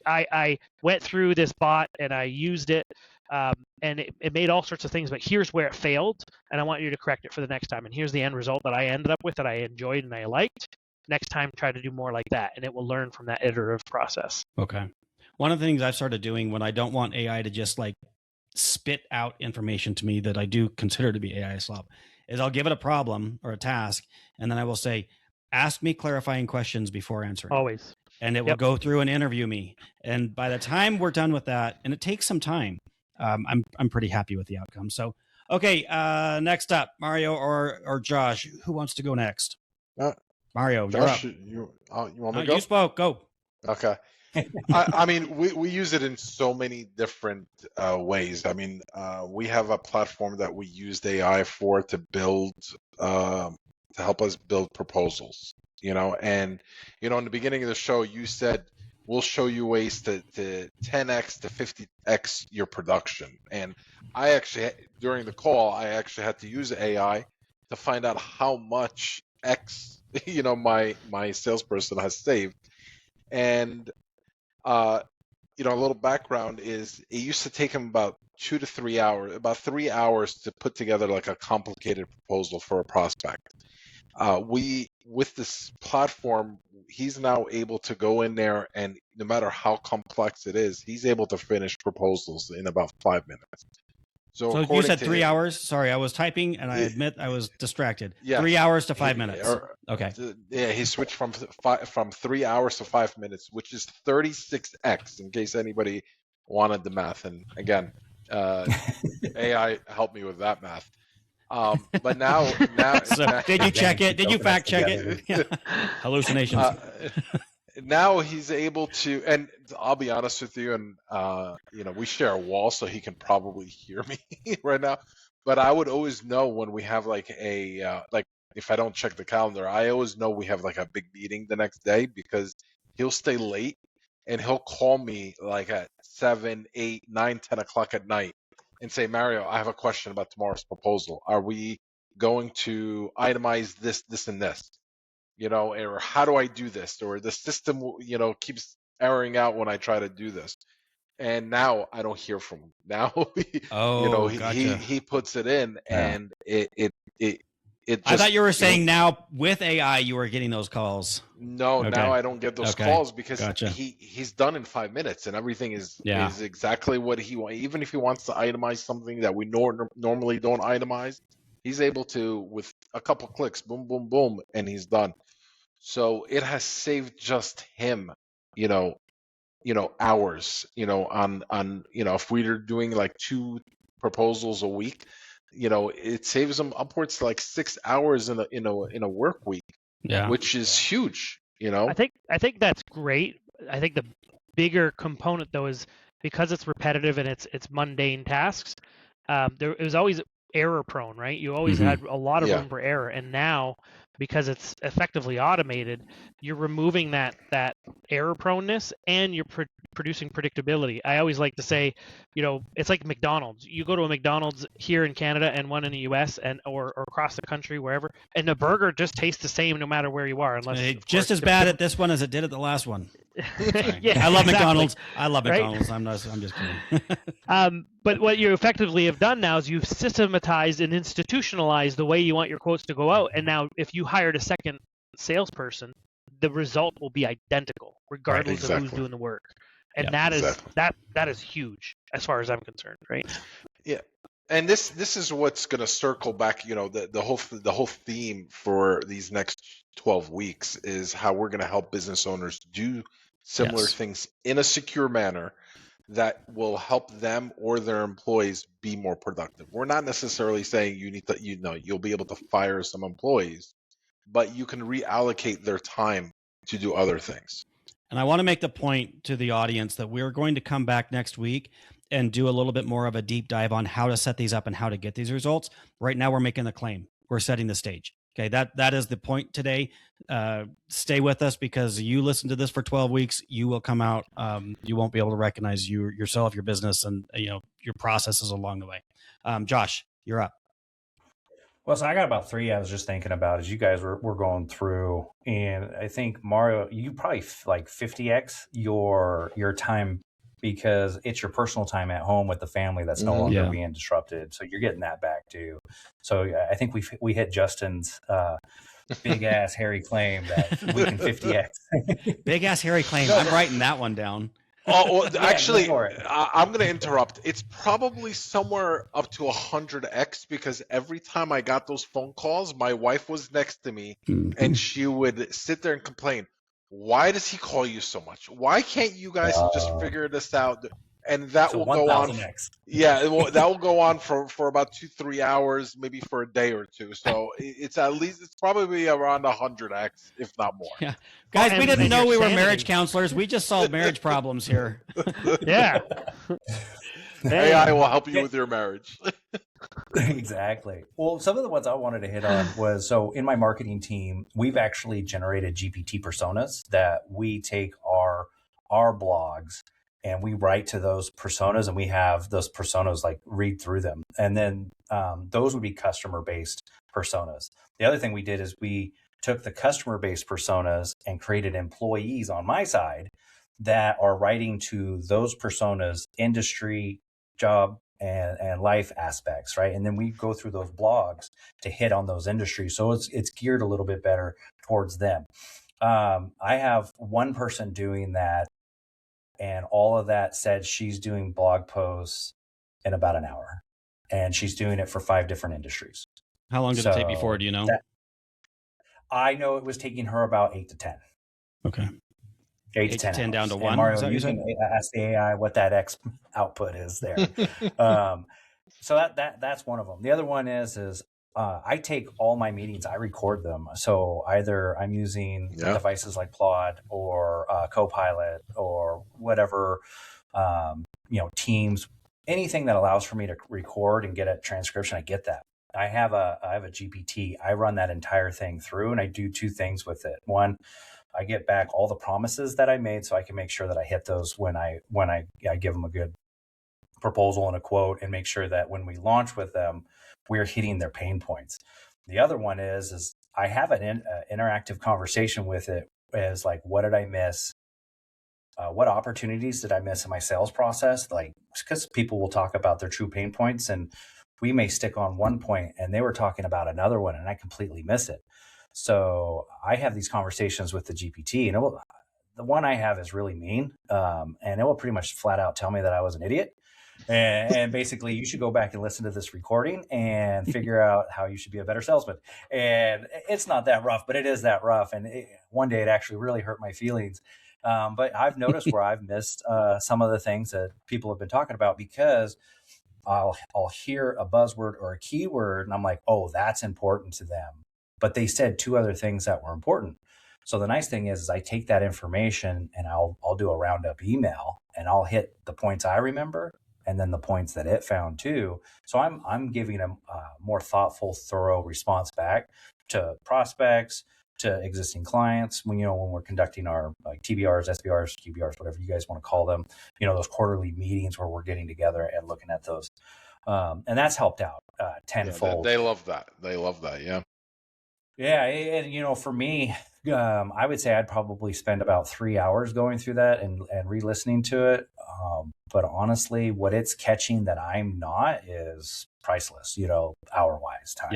S3: I went through this bot and I used it, and it made all sorts of things, but here's where it failed, and I want you to correct it for the next time. And here's the end result that I ended up with that I enjoyed and I liked. Next time, try to do more like that, and it will learn from that iterative process.
S1: Okay. One of the things I've started doing when I don't want AI to just like spit out information to me that I do consider to be AI slop is I'll give it a problem or a task, and then I will say, ask me clarifying questions before answering.
S3: Always.
S1: And it will go through and interview me. And by the time we're done with that, and it takes some time, I'm pretty happy with the outcome. So, okay, next up, Mario or Josh, who wants to go next? Mario,
S2: Josh,
S1: you're up.
S2: you want me to go?
S1: You spoke. Go.
S2: Okay. I mean, we use it in so many different ways. I mean, we have a platform that we used AI for to build, to help us build proposals, and, in the beginning of the show, you said, we'll show you ways to 10x to 50x your production. And I actually, during the call, I actually had to use AI to find out how much X, my salesperson has saved. And, a little background is it used to take him about 2 to 3 hours, about 3 hours to put together like a complicated proposal for a prospect. With this platform, he's now able to go in there, and no matter how complex it is, he's able to finish proposals in about 5 minutes.
S1: So you said 3 hours? Sorry, I was typing, and I admit I was distracted.
S2: Yeah.
S1: 3 hours to 5 minutes. Okay.
S2: Yeah, he switched from 3 hours to 5 minutes, which is 36x, in case anybody wanted the math. And again, AI helped me with that math. But now,
S1: did you check it? Did you fact check it? Hallucinations.
S2: Now he's able to, and I'll be honest with you, and we share a wall, so he can probably hear me right now. But I would always know when we have like if I don't check the calendar, I always know we have like a big meeting the next day, because he'll stay late and he'll call me like at 7, 8, 9, 10 o'clock at night and say, Mario, I have a question about tomorrow's proposal. Are we going to itemize this, this, and this? Or how do I do this? Or the system, keeps erroring out when I try to do this. And now I don't hear from him. Now,
S1: gotcha.
S2: he puts it in, and it just,
S1: I thought you were saying now with AI you were getting those calls.
S2: No, okay. Now I don't get those calls because
S1: gotcha.
S2: he's done in 5 minutes, and everything is exactly what he wants. Even if he wants to itemize something that we normally don't itemize, he's able to, with a couple clicks, boom, boom, boom, and he's done. So it has saved just him, hours, on if we're doing like 2 proposals a week, it saves him upwards to like 6 hours in a work week, which is huge,
S3: I think that's great. I think the bigger component though is because it's repetitive and it's mundane tasks. It was always error prone, right? You always had a lot of room for error, and now because it's effectively automated, you're removing that error proneness, and you're producing predictability. I always like to say, it's like McDonald's. You go to a McDonald's here in Canada and one in the US or across the country, wherever, and the burger just tastes the same no matter where you are, unless
S1: just as bad at this one as it did at the last one.
S3: Yeah,
S1: I love McDonald's. I love McDonald's. Right? I'm just kidding.
S3: But what you effectively have done now is you've systematized and institutionalized the way you want your quotes to go out. And now if you hired a second salesperson, the result will be identical, regardless of who's doing the work. And that is huge as far as I'm concerned, right?
S2: Yeah. And this is what's going to circle back, the whole theme for these next 12 weeks is how we're going to help business owners do similar things in a secure manner that will help them or their employees be more productive. We're not necessarily saying you need to, you'll be able to fire some employees, but you can reallocate their time to do other things.
S1: And I want to make the point to the audience that we're going to come back next week and do a little bit more of a deep dive on how to set these up and how to get these results. Right now, we're making the claim. We're setting the stage. Okay, that is the point today. Stay with us, because you listen to this for 12 weeks, you will come out. You won't be able to recognize yourself, your business, and your processes along the way. Josh, you're up.
S4: Well, so I got about three I was just thinking about as you guys were going through. And I think, Mario, you probably like 50x your time, because it's your personal time at home with the family that's no longer being disrupted. So you're getting that back too. So I think we hit Justin's big ass hairy claim that we can 50x.
S1: Big ass hairy claim. I'm writing that one down.
S2: Oh, well, actually, I'm going to interrupt. It's probably somewhere up to 100x, because every time I got those phone calls, my wife was next to me and she would sit there and complain. Why does he call you so much? Why can't you guys just figure this out? And that will go on. Yeah, that will go on for about 2-3 hours, maybe for a day or two. So it's probably around 100x, if not more.
S1: Yeah, guys, we didn't know we were marriage counselors. We just solved marriage problems here.
S3: Yeah.
S2: AI will help you with your marriage.
S4: Exactly. Well, some of the ones I wanted to hit on was, so in my marketing team, we've actually generated GPT personas that we take our blogs and we write to those personas, and we have those personas like read through them. And then those would be customer-based personas. The other thing we did is we took the customer-based personas and created employees on my side that are writing to those personas, industry, job, and life aspects, right? And then we go through those blogs to hit on those industries. So it's geared a little bit better towards them. I have one person doing that, and all of that said she's doing blog posts in about an hour, and she's doing it for 5 different industries.
S1: How long did it take before? Do you know?
S4: I know it was taking her about 8 to 10.
S1: Okay.
S4: 8 to 10
S1: down to 1.
S4: Mario, you can ask the AI what that X output is there. So that's one of them. The other one is I take all my meetings, I record them. So either I'm using devices like Claude or Copilot or whatever, Teams, anything that allows for me to record and get a transcription. I get that. I have a GPT. I run that entire thing through, and I do 2 things with it. One, I get back all the promises that I made, so I can make sure that I hit those when I give them a good proposal and a quote, and make sure that when we launch with them, we're hitting their pain points. The other one is I have an interactive conversation with it, as like, what did I miss? What opportunities did I miss in my sales process? Like, because people will talk about their true pain points, and we may stick on one point and they were talking about another one, and I completely miss it. So I have these conversations with the GPT, and the one I have is really mean, and it will pretty much flat out tell me that I was an idiot. And basically, you should go back and listen to this recording and figure out how you should be a better salesman. And it's not that rough, but it is that rough. And one day it actually really hurt my feelings. But I've noticed where I've missed some of the things that people have been talking about, because I'll hear a buzzword or a keyword, and I'm like, oh, that's important to them. But they said 2 other things that were important. So the nice thing is I take that information and I'll do a roundup email, and I'll hit the points I remember and then the points that it found too. So I'm giving a more thoughtful, thorough response back to prospects, to existing clients when we're conducting our like TBRs, SBRs, QBRs, whatever you guys want to call them, those quarterly meetings where we're getting together and looking at those. And that's helped out tenfold.
S2: They love that. They love that. Yeah.
S4: Yeah. And, for me, I would say I'd probably spend about 3 hours going through that and re-listening to it. But honestly, what it's catching that I'm not is priceless, hour-wise times.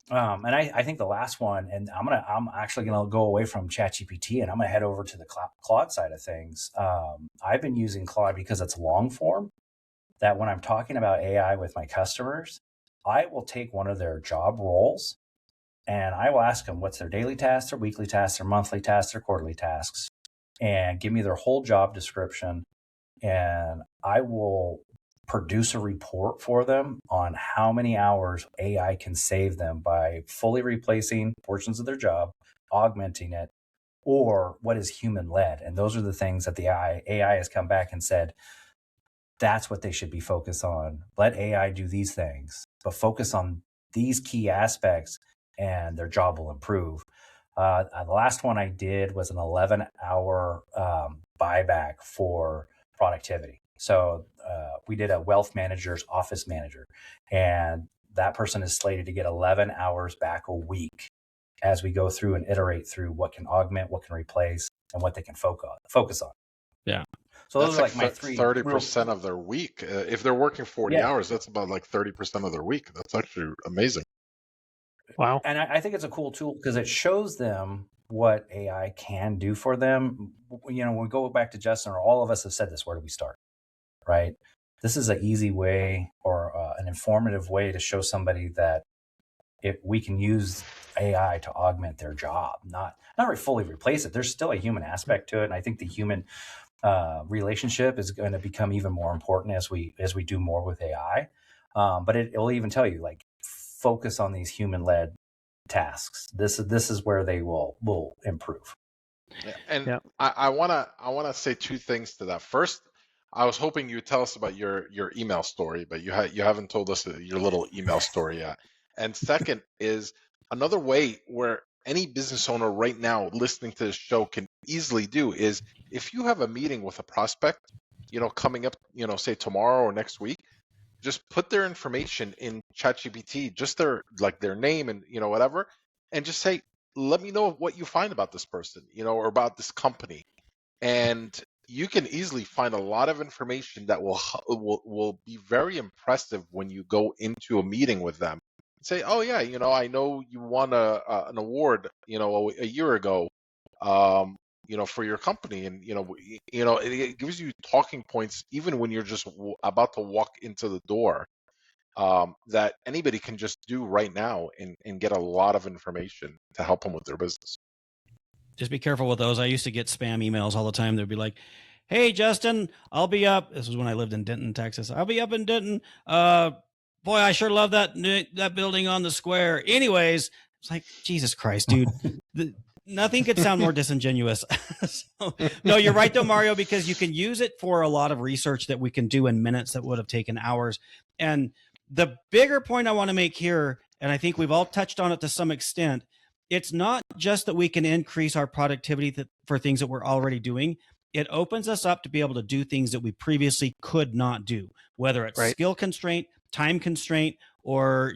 S1: Yeah.
S4: And I think the last one, and I'm actually gonna go away from ChatGPT and I'm gonna head over to the Claude side of things. I've been using Claude because it's long form. That when I'm talking about AI with my customers, I will take one of their job roles and I will ask them what's their daily tasks, their weekly tasks, their monthly tasks, their quarterly tasks, and give me their whole job description. And I will produce a report for them on how many hours AI can save them by fully replacing portions of their job, augmenting it, or what is human led? And those are the things that the AI has come back and said, that's what they should be focused on. Let AI do these things, but focus on these key aspects and their job will improve. The last one I did was an 11-hour buyback for productivity. So we did a wealth manager's office manager, and that person is slated to get 11 hours back a week as we go through and iterate through what can augment, what can replace, and what they can focus on.
S1: Yeah.
S4: So those are like my three.
S2: 30% of their week. If they're working 40 hours, that's about like 30% of their week. That's actually amazing.
S3: Wow.
S4: And I think it's a cool tool because it shows them what AI can do for them. You know, when we go back to Justin, or all of us have said this, where do we start? Right? This is an easy way or an informative way to show somebody that if we can use AI to augment their job, not fully replace it. There's still a human aspect to it. And I think the human relationship is going to become even more important as we do more with AI. But it'll even tell you, like, focus on these human-led tasks. This is where they will improve.
S2: Yeah. And I wanna say two things to that. First, I was hoping you'd tell us about your email story, but you haven't told us your little email story yet. And second is another way where any business owner right now listening to this show can easily do is, if you have a meeting with a prospect, coming up, say tomorrow or next week, just put their information in ChatGPT, just their name and whatever, and just say, let me know what you find about this person, or about this company. And you can easily find a lot of information that will be very impressive when you go into a meeting with them. Say, oh yeah, I know you won an award, a year ago, for your company, and it gives you talking points even when you're just about to walk into the door, that anybody can just do right now and get a lot of information to help them with their business.
S1: Just be careful with those. I used to get spam emails all the time. They'd be like, hey, Justin, I'll be up. This was when I lived in Denton, Texas. I'll be up in Denton. Boy, I sure love that building on the square. Anyways, it's like, Jesus Christ, dude. Nothing could sound more disingenuous. So, no, you're right, though, Mario, because you can use it for a lot of research that we can do in minutes that would have taken hours. And the bigger point I want to make here, and I think we've all touched on it to some extent, it's not just that we can increase our productivity for things that we're already doing. It opens us up to be able to do things that we previously could not do, whether it's skill constraint, time constraint, or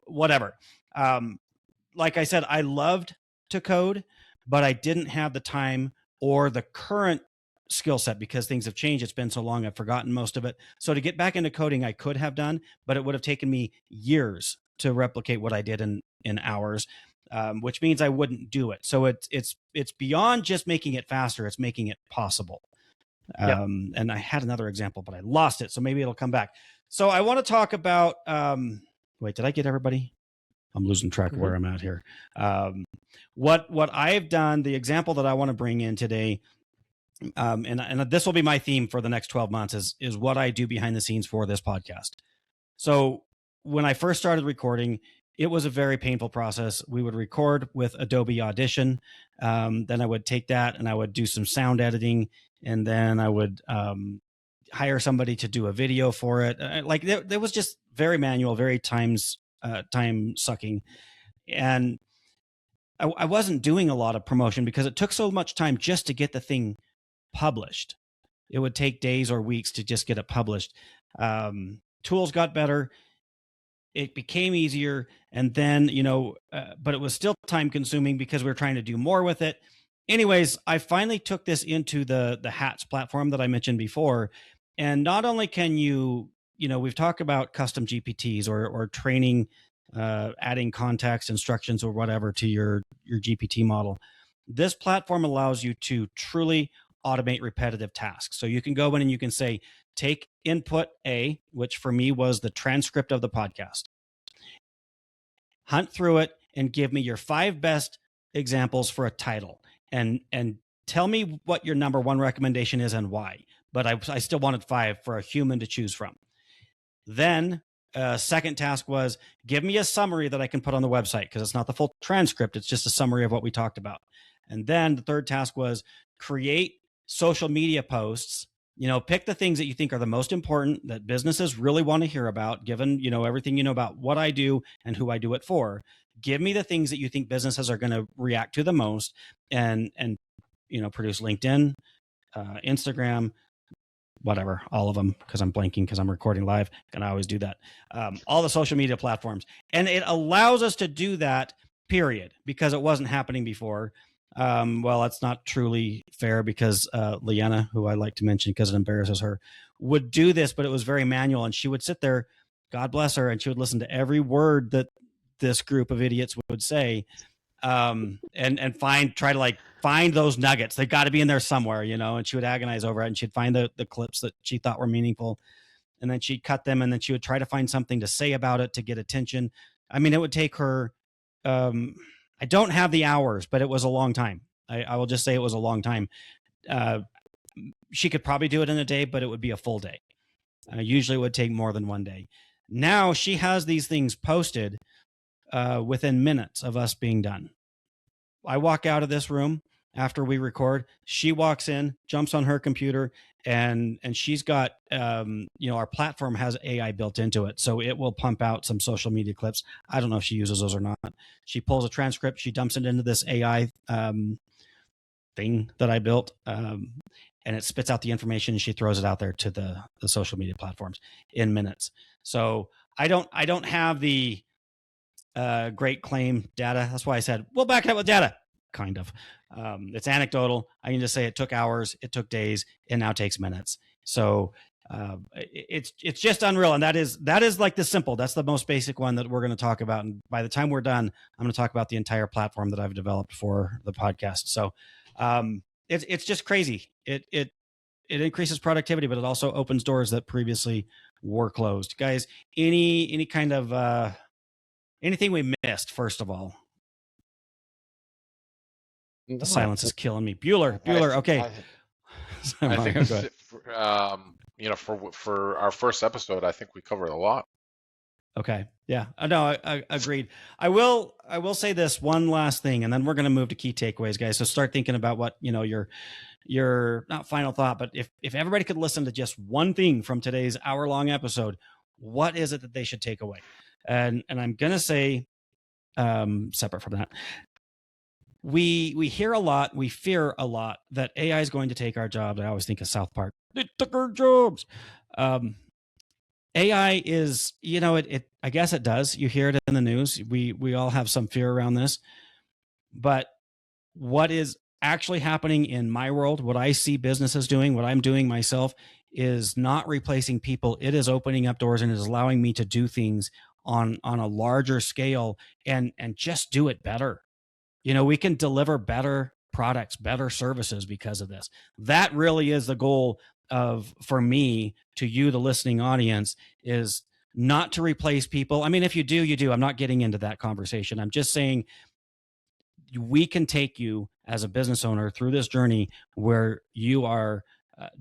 S1: whatever. Like I said, I loved to code, but I didn't have the time or the current skill set because things have changed. It's been so long, I've forgotten most of it. So to get back into coding, I could have done, but it would have taken me years to replicate what I did in hours. Which means I wouldn't do it. So it's beyond just making it faster; it's making it possible. And I had another example, but I lost it. So maybe it'll come back. So I want to talk about. Wait, did I get everybody? I'm losing track of where I'm at here. What I've done, the example that I want to bring in today, and this will be my theme for the next 12 months, is what I do behind the scenes for this podcast. So when I first started recording, it was a very painful process. We would record with Adobe Audition. Then I would take that and I would do some sound editing. And then I would hire somebody to do a video for it. There was just very manual, very time sucking. And I wasn't doing a lot of promotion because it took so much time just to get the thing published. It would take days or weeks to just get it published. Tools got better. It became easier, and then, but it was still time consuming because we were trying to do more with it. Anyways, I finally took this into the Hats platform that I mentioned before. And not only can we've talked about custom GPTs or training, adding context, instructions, or whatever to your GPT model. This platform allows you to truly automate repetitive tasks. So you can go in and you can say, take input A, which for me was the transcript of the podcast. Hunt through it and give me your 5 best examples for a title, and tell me what your number one recommendation is and why. But I still wanted 5 for a human to choose from. Then second task was, give me a summary that I can put on the website, because it's not the full transcript. It's just a summary of what we talked about. And then the third task was create social media posts. Pick the things that you think are the most important that businesses really want to hear about, given, everything you know about what I do and who I do it for. Give me the things that you think businesses are going to react to the most, and produce LinkedIn, Instagram, whatever, all of them, because I'm blanking because I'm recording live and I always do that. All the social media platforms. And it allows us to do that, period, because it wasn't happening before. Well, that's not truly fair, because Leanna, who I like to mention because it embarrasses her, would do this, but it was very manual. And she would sit there, God bless her, and she would listen to every word that this group of idiots would say, and try to find those nuggets. They've got to be in there somewhere, and she would agonize over it, and she'd find the clips that she thought were meaningful, and then she'd cut them, and then she would try to find something to say about it to get attention. I mean, it would take her, I don't have the hours, but it was a long time. I will just say it was a long time. She could probably do it in a day, but it would be a full day. Usually it would take more than one day. Now she has these things posted within minutes of us being done. I walk out of this room after we record. She walks in, jumps on her computer, and she's got, our platform has AI built into it. So it will pump out some social media clips. I don't know if she uses those or not. She pulls a transcript, she dumps it into this AI thing that I built, and it spits out the information, and she throws it out there to the social media platforms in minutes. So I don't have the great claim data. That's why I said, we'll back it up with data. Kind of. It's anecdotal. I can just say it took hours, it took days, it now takes minutes. So it's just unreal. And that is like the simple, that's the most basic one that we're going to talk about. And by the time we're done, I'm going to talk about the entire platform that I've developed for the podcast. So it's just crazy. It increases productivity, but it also opens doors that previously were closed. Guys, any kind of anything we missed, first of all? The silence is killing me. Bueller, okay.
S2: I think for our first episode, I think we covered a lot.
S1: Okay. Yeah. No, I agreed. I will say this one last thing, and then we're going to move to key takeaways, guys. So start thinking about what, your not final thought, but if everybody could listen to just one thing from today's hour-long episode, what is it that they should take away? And I'm going to say, separate from that, we hear a lot, we fear a lot that AI is going to take our jobs. I always think of South Park. It took our jobs. AI is, I guess it does. You hear it in the news. We all have some fear around this. But what is actually happening in my world, what I see businesses doing, what I'm doing myself, is not replacing people. It is opening up doors and is allowing me to do things on a larger scale and just do it better. We can deliver better products, better services because of this. That really is the goal for me to you, the listening audience, is not to replace people. I mean, if you do, you do. I'm not getting into that conversation. I'm just saying we can take you as a business owner through this journey where you are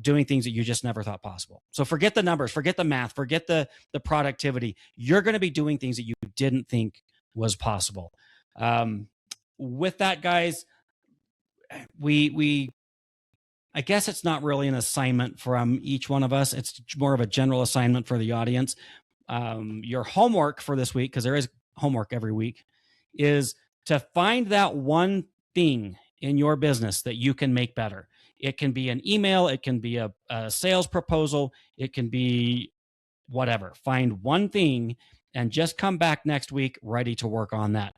S1: doing things that you just never thought possible. So forget the numbers, forget the math, forget the productivity. You're going to be doing things that you didn't think was possible. With that, guys, I guess it's not really an assignment from each one of us. It's more of a general assignment for the audience. Your homework for this week, because there is homework every week, is to find that one thing in your business that you can make better. It can be an email, it can be a sales proposal, it can be whatever. Find one thing and just come back next week ready to work on that.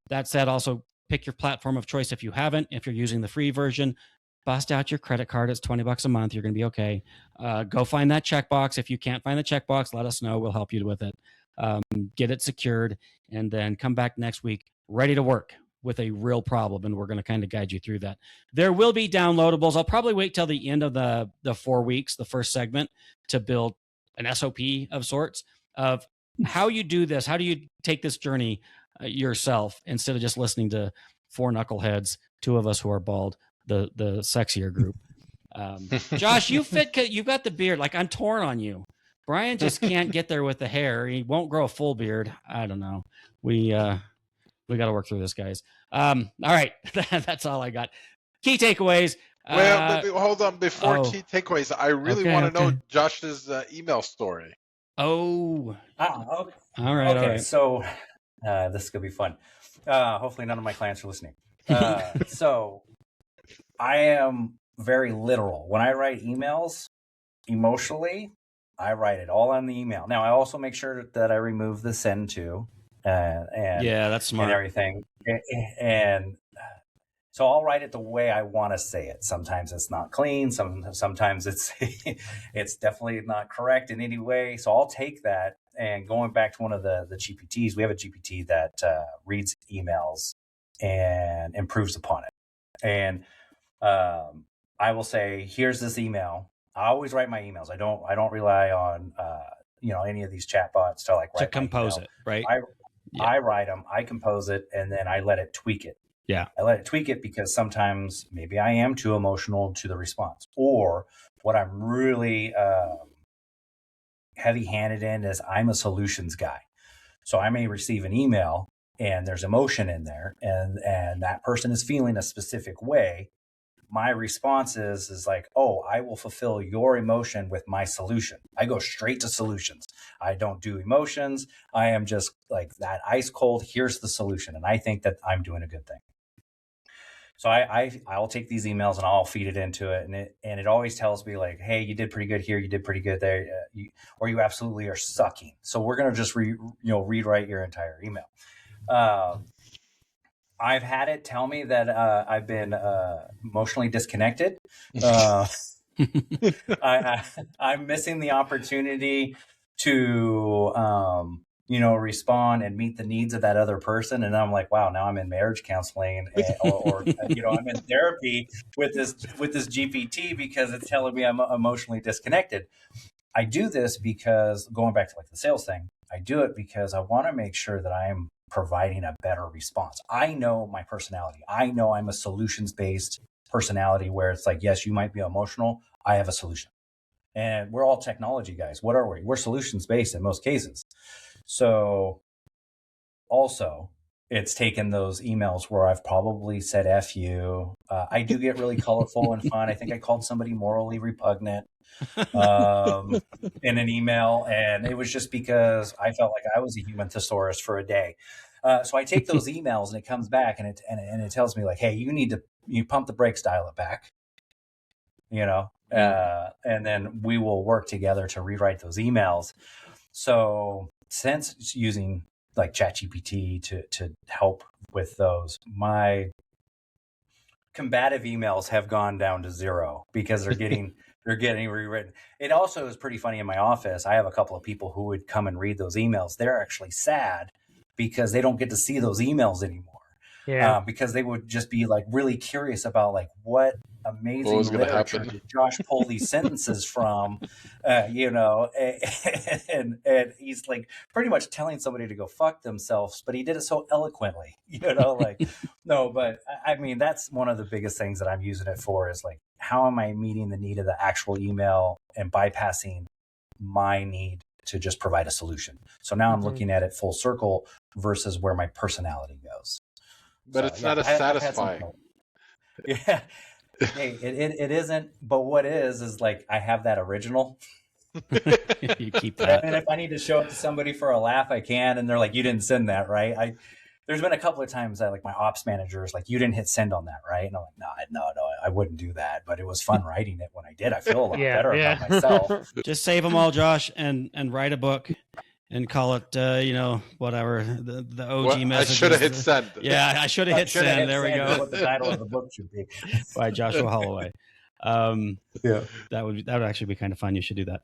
S1: That said, also pick your platform of choice if you haven't. If you're using the free version, bust out your credit card. It's $20 a month. You're going to be okay. Go find that checkbox. If you can't find the checkbox, let us know. We'll help you with it. Get it secured, and then come back next week ready to work with a real problem, and we're going to kind of guide you through that. There will be downloadables. I'll probably wait till the end of the 4 weeks, the first segment, to build an SOP of sorts of how you do this. How do you take this journey yourself instead of just listening to 4 knuckleheads, 2 of us who are bald, the sexier group. Josh, you've got the beard. Like, I'm torn on you. Brian just can't get there with the hair. He won't grow a full beard. I don't know. We got to work through this, guys. All right. That's all I got. Key takeaways.
S2: Well, hold on. Before
S1: oh.
S2: key takeaways, I really
S1: Okay,
S2: want to know
S1: okay.
S2: Josh's email story.
S1: Oh.
S4: Okay.
S1: All right.
S4: Okay.
S1: All right.
S4: So this is gonna be fun. Hopefully, none of my clients are listening. So I am very literal when I write emails. Emotionally, I write it all on the email. Now, I also make sure that I remove the send to, and
S1: yeah, that's smart.
S4: and everything. And so I'll write it the way I want to say it. Sometimes it's not clean. Sometimes it's it's definitely not correct in any way. So I'll take that. And going back to one of the GPTs, we have a GPT that reads emails and improves upon it. And I will say, here's this email. I always write my emails. I don't rely on any of these chatbots to like write
S1: to compose it, right?
S4: I write them, I compose it, and then I let it tweak it.
S1: Yeah.
S4: I let it tweak it because sometimes maybe I am too emotional to the response, or what I'm really heavy-handed in is I'm a solutions guy. So I may receive an email and there's emotion in there, and that person is feeling a specific way. My response is like, oh, I will fulfill your emotion with my solution. I go straight to solutions. I don't do emotions. I am just like that ice cold. Here's the solution. And I think that I'm doing a good thing. So I'll take these emails and I'll feed it into it. And it always tells me like, hey, you did pretty good here. You did pretty good there. Or you absolutely are sucking. So we're going to just rewrite your entire email. I've had it tell me that I've been emotionally disconnected. I'm missing the opportunity to, respond and meet the needs of that other person. And I'm like, wow, now I'm in marriage counseling or I'm in therapy with this GPT because it's telling me I'm emotionally disconnected. I do this because, going back to like the sales thing, I do it because I want to make sure that I am providing a better response. I know my personality. I know I'm a solutions-based personality where it's like, yes, you might be emotional. I have a solution. And we're all technology guys. What are we? We're solutions-based in most cases. So also, it's taken those emails where I've probably said F you. I do get really colorful and fun. I think I called somebody morally repugnant in an email, and it was just because I felt like I was a human thesaurus for a day. So I take those emails and it comes back and it tells me like, hey, you pump the brakes, dial it back, and then we will work together to rewrite those emails. So since using like ChatGPT to help with those, my combative emails have gone down to zero because they're getting rewritten. It also is pretty funny in my office. I have a couple of people who would come and read those emails. They're actually sad because they don't get to see those emails anymore.
S3: Yeah.
S4: Because they would just be like really curious about like what amazing literature did Josh pull these sentences from, and he's like pretty much telling somebody to go fuck themselves, but he did it so eloquently, no, but I mean, that's one of the biggest things that I'm using it for is like, how am I meeting the need of the actual email and bypassing my need to just provide a solution? So now I'm looking at it full circle versus where my personality goes.
S2: But it's not as satisfying.
S4: Yeah. Hey, it isn't, but what is like I have that original.
S1: You keep that.
S4: And if I need to show it to somebody for a laugh, I can. And they're like, you didn't send that, right? There's been a couple of times that like my ops manager is like, you didn't hit send on that, right? And I'm like, no, I wouldn't do that. But it was fun writing it when I did. I feel a lot better about myself.
S1: Just save them all, Josh, and write a book. And call it, whatever, the OG message.
S2: I should have hit send.
S1: Yeah, I should have hit send. There we go.
S4: What the title of the book should be.
S1: By Joshua Holloway.
S4: Yeah.
S1: That would actually be kind of fun. You should do that.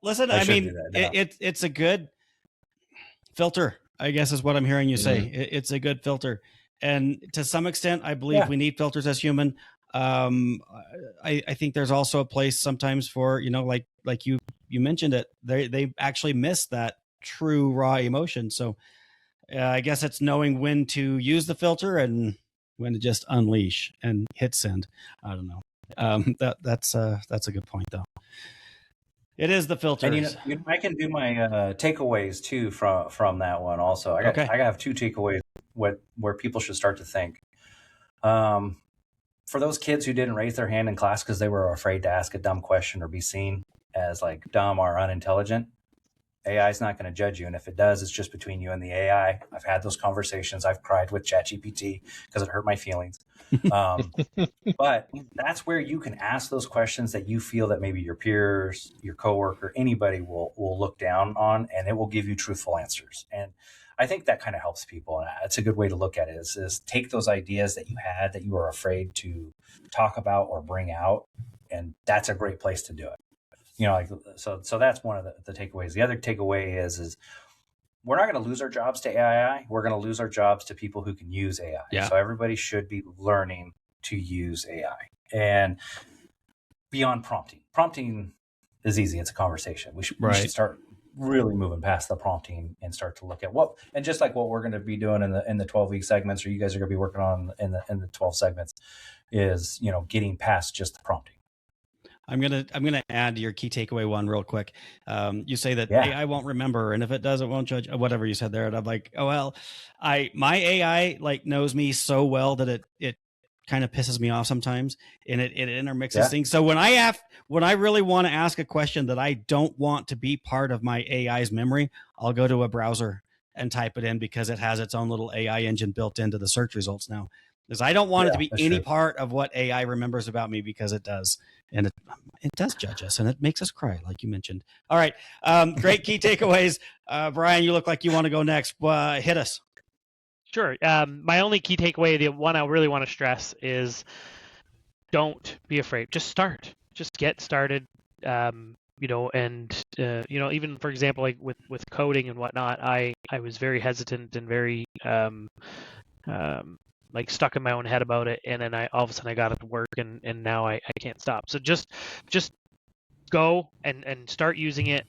S1: Listen, I mean, it's a good filter, I guess is what I'm hearing you say. It's a good filter. And to some extent, I believe we need filters as human. I think there's also a place sometimes for, like you mentioned it, they actually miss that true raw emotion. So I guess it's knowing when to use the filter and when to just unleash and hit send. I don't know. That's a good point though. It is the filters.
S4: And I can do my takeaways too from that one. Also, I have 2 takeaways where people should start to think. For those kids who didn't raise their hand in class because they were afraid to ask a dumb question or be seen as like dumb or unintelligent, AI is not going to judge you. And if it does, it's just between you and the AI. I've had those conversations. I've cried with ChatGPT because it hurt my feelings. But that's where you can ask those questions that you feel that maybe your peers, your coworker, anybody will look down on, and it will give you truthful answers. And I think that kind of helps people. And it's a good way to look at it is take those ideas that you had that you were afraid to talk about or bring out. And that's a great place to do it. So that's one of the takeaways. The other takeaway is we're not going to lose our jobs to AI. We're going to lose our jobs to people who can use AI.
S1: Yeah.
S4: So everybody should be learning to use AI. And beyond prompting is easy. It's a conversation. We should start really moving past the prompting and start to look at and just like what we're going to be doing in the 12-week segments, or you guys are going to be working on in the 12 segments, is getting past just the prompting.
S1: I'm gonna add your key takeaway one real quick. You say that AI won't remember, and if it does, it won't judge. Whatever you said there, and I'm like, oh well, my AI like knows me so well that it kind of pisses me off sometimes, and it intermixes things. So when I really want to ask a question that I don't want to be part of my AI's memory, I'll go to a browser and type it in because it has its own little AI engine built into the search results now. Because I don't want it to be any part of what AI remembers about me, because it does. And it does judge us, and it makes us cry, like you mentioned. All right. Great key takeaways. Brian, you look like you want to go next. Hit us.
S3: Sure. My only key takeaway, the one I really want to stress, is don't be afraid. Just start. Just get started. And even for example, like with coding and whatnot, I was very hesitant and very like stuck in my own head about it, and then all of a sudden I got it to work, and now I can't stop. So just go and start using it.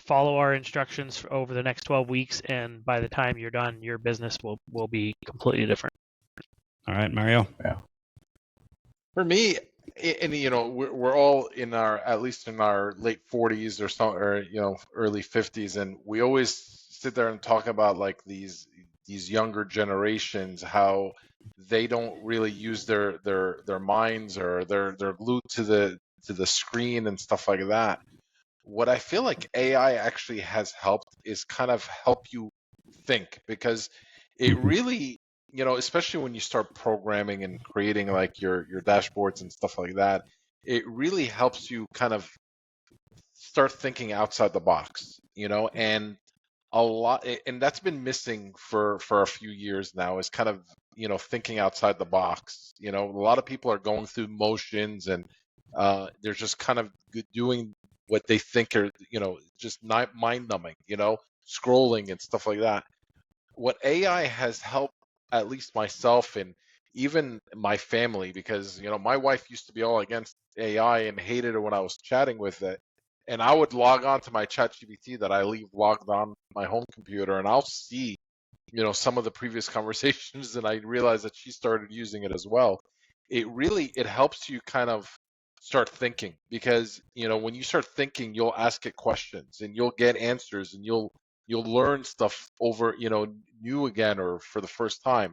S3: Follow our instructions over the next 12 weeks, and by the time you're done, your business will be completely different.
S1: All right, Mario.
S2: Yeah. For me, and we're all at least in our late 40s or early 50s, and we always sit there and talk about like these younger generations, how they don't really use their minds, or they're glued to the screen and stuff like that. What I feel like AI actually has helped is kind of help you think, because it really, especially when you start programming and creating like your dashboards and stuff like that, it really helps you kind of start thinking outside the box, and a lot, and that's been missing for a few years now, is kind of thinking outside the box. A lot of people are going through motions, and they're just kind of doing what they think are just not mind-numbing, scrolling and stuff like that. What AI has helped, at least myself and even my family, because my wife used to be all against AI and hated it when I was chatting with it. And I would log on to my ChatGPT that I leave logged on my home computer, and I'll see, some of the previous conversations, and I realize that she started using it as well. It helps you kind of start thinking, because, when you start thinking, you'll ask it questions and you'll get answers, and you'll learn stuff over, new again, or for the first time.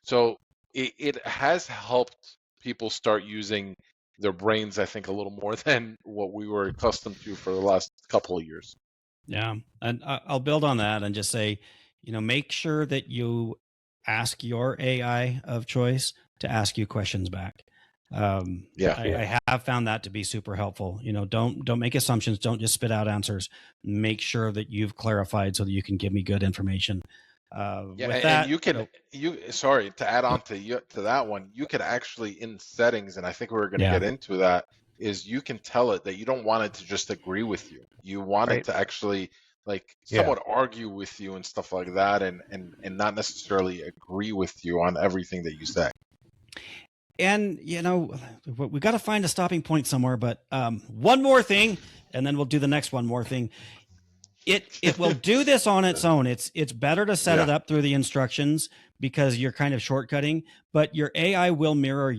S2: So it has helped people start using their brains, I think, a little more than what we were accustomed to for the last couple of years.
S1: Yeah. And I'll build on that and just say, make sure that you ask your AI of choice to ask you questions back. I have found that to be super helpful. Don't make assumptions. Don't just spit out answers. Make sure that you've clarified so that you can give me good information.
S2: And you can, sorry, to add on to that one, you could actually, in settings, and I think we're going to get into that, is you can tell it that you don't want it to just agree with you. You want it to actually somewhat argue with you and stuff like that, and not necessarily agree with you on everything that you say.
S1: And, we got to find a stopping point somewhere, but one more thing, and then we'll do the next one more thing. It will do this on its own. It's better to set it up through the instructions, because you're kind of shortcutting, but your AI will mirror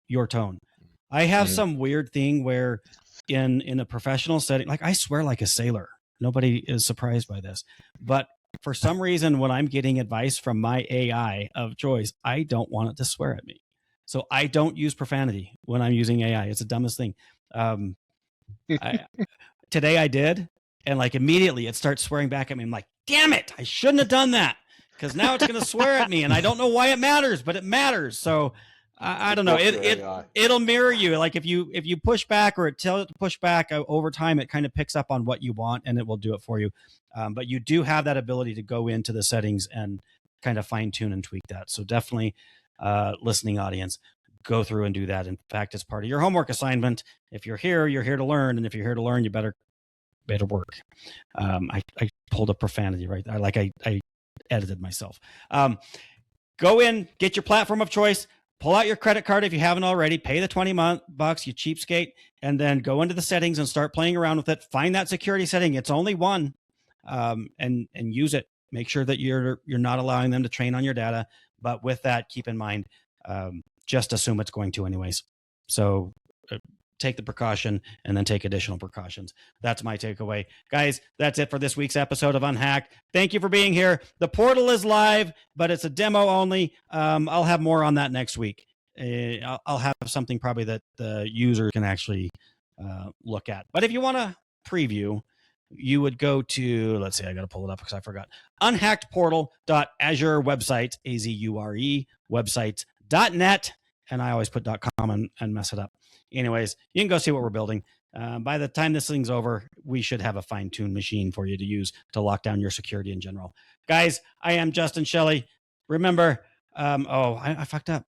S1: your tone. I have some weird thing where in a professional setting, like I swear like a sailor. Nobody is surprised by this, but for some reason, when I'm getting advice from my AI of choice, I don't want it to swear at me. So I don't use profanity when I'm using AI. It's the dumbest thing. Today I did, and like immediately it starts swearing back at me. I'm like, damn it, I shouldn't have done that, because now it's going to swear at me, and I don't know why it matters, but it matters. So I don't know. It'll mirror you. Like if you push back or it tells it to push back over time, it kind of picks up on what you want and it will do it for you. But you do have that ability to go into the settings and kind of fine tune and tweak that. So definitely, listening audience, go through and do that. In fact, it's part of your homework assignment. If you're here to learn, and if you're here to learn, you better work. I pulled a profanity right there. I edited myself. Go in, get your platform of choice. Pull out your credit card if you haven't already. Pay the $20, you cheapskate, and then go into the settings and start playing around with it. Find that security setting. It's only one, and use it. Make sure that you're not allowing them to train on your data. But with that, keep in mind, just assume it's going to anyways. So take the precaution and then take additional precautions. That's my takeaway. Guys, that's it for this week's episode of Unhacked. Thank you for being here. The portal is live, but it's a demo only. I'll have more on that next week. I'll have something probably that the user can actually look at. But if you want to preview, you would go to, let's see, I got to pull it up because I forgot. unhackedportal.azure websites, AZURE websites.net. And I always put .com and mess it up. Anyways, you can go see what we're building. By the time this thing's over, we should have a fine-tuned machine for you to use to lock down your security in general. Guys, I am Justin Shelley. Remember, I fucked up.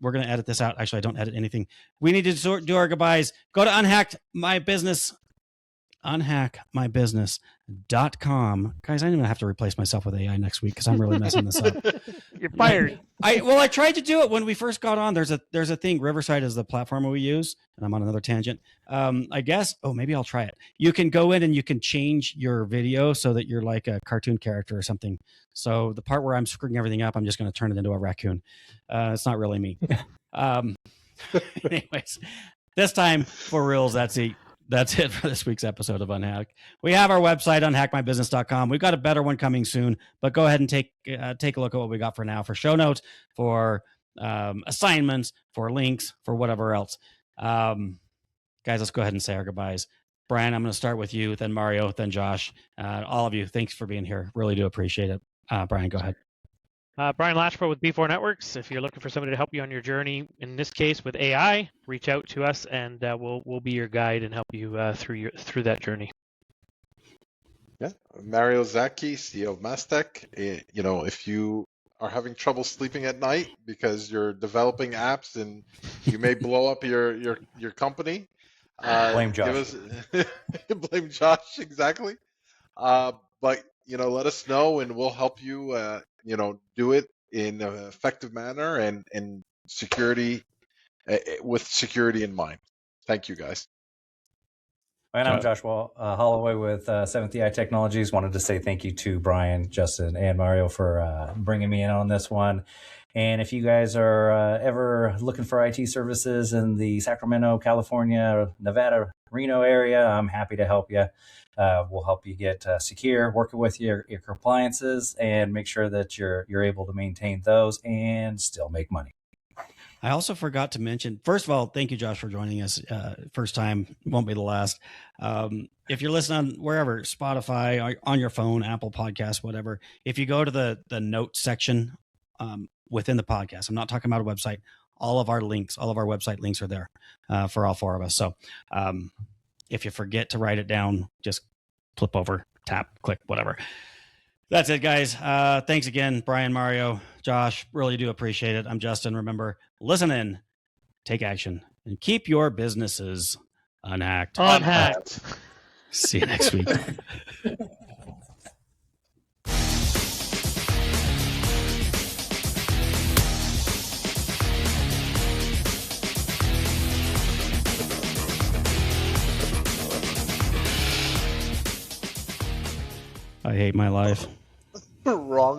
S1: We're going to edit this out. Actually, I don't edit anything. We need to do our goodbyes. Go to unhackmybusiness.com. Guys, I'm going to have to replace myself with AI next week because I'm really messing this up.
S3: You're fired.
S1: I tried to do it when we first got on. There's a thing. Riverside is the platform we use, and I'm on another tangent. I guess. Oh, maybe I'll try it. You can go in and you can change your video so that you're like a cartoon character or something. So the part where I'm screwing everything up, I'm just going to turn it into a raccoon. It's not really me. Anyways, this time for reals, that's it. That's it for this week's episode of Unhacked. We have our website, unhackmybusiness.com. We've got a better one coming soon, but go ahead and take a look at what we got for now, for show notes, for assignments, for links, for whatever else. Guys, let's go ahead and say our goodbyes. Brian, I'm going to start with you, then Mario, then Josh. All of you, thanks for being here. Really do appreciate it. Brian, go ahead.
S3: Brian Lashbro with B4 Networks. If you're looking for somebody to help you on your journey, in this case with AI, reach out to us and we'll be your guide and help you through that journey.
S2: Yeah, Mario Zaki, CEO of Mastech. If you are having trouble sleeping at night because you're developing apps and you may blow up your company,
S4: Blame Josh.
S2: Blame Josh, exactly. But let us know and we'll help you. Do it in an effective manner and security with security in mind. Thank you, guys.
S4: And I'm Joshua Holloway with 7th Technologies. Wanted to say thank you to Brian, Justin, and Mario for bringing me in on this one. And if you guys are ever looking for IT services in the Sacramento, California, Nevada, Reno area, I'm happy to help you. We'll help you get secure, working with your compliances, and make sure that you're able to maintain those and still make money.
S1: I also forgot to mention, first of all, thank you, Josh, for joining us. First time, won't be the last. If you're listening on wherever, Spotify, on your phone, Apple Podcasts, whatever, if you go to the notes section within the podcast, I'm not talking about a website, all of our website links are there for all four of us. So if you forget to write it down, just flip over, tap, click, whatever. That's it, guys. Thanks again, Brian, Mario, Josh. Really do appreciate it. I'm Justin. Remember, listen in, take action, and keep your businesses unhacked.
S3: Unhacked.
S1: See you next week. I hate my life.
S2: Wrong.
S3: Wrong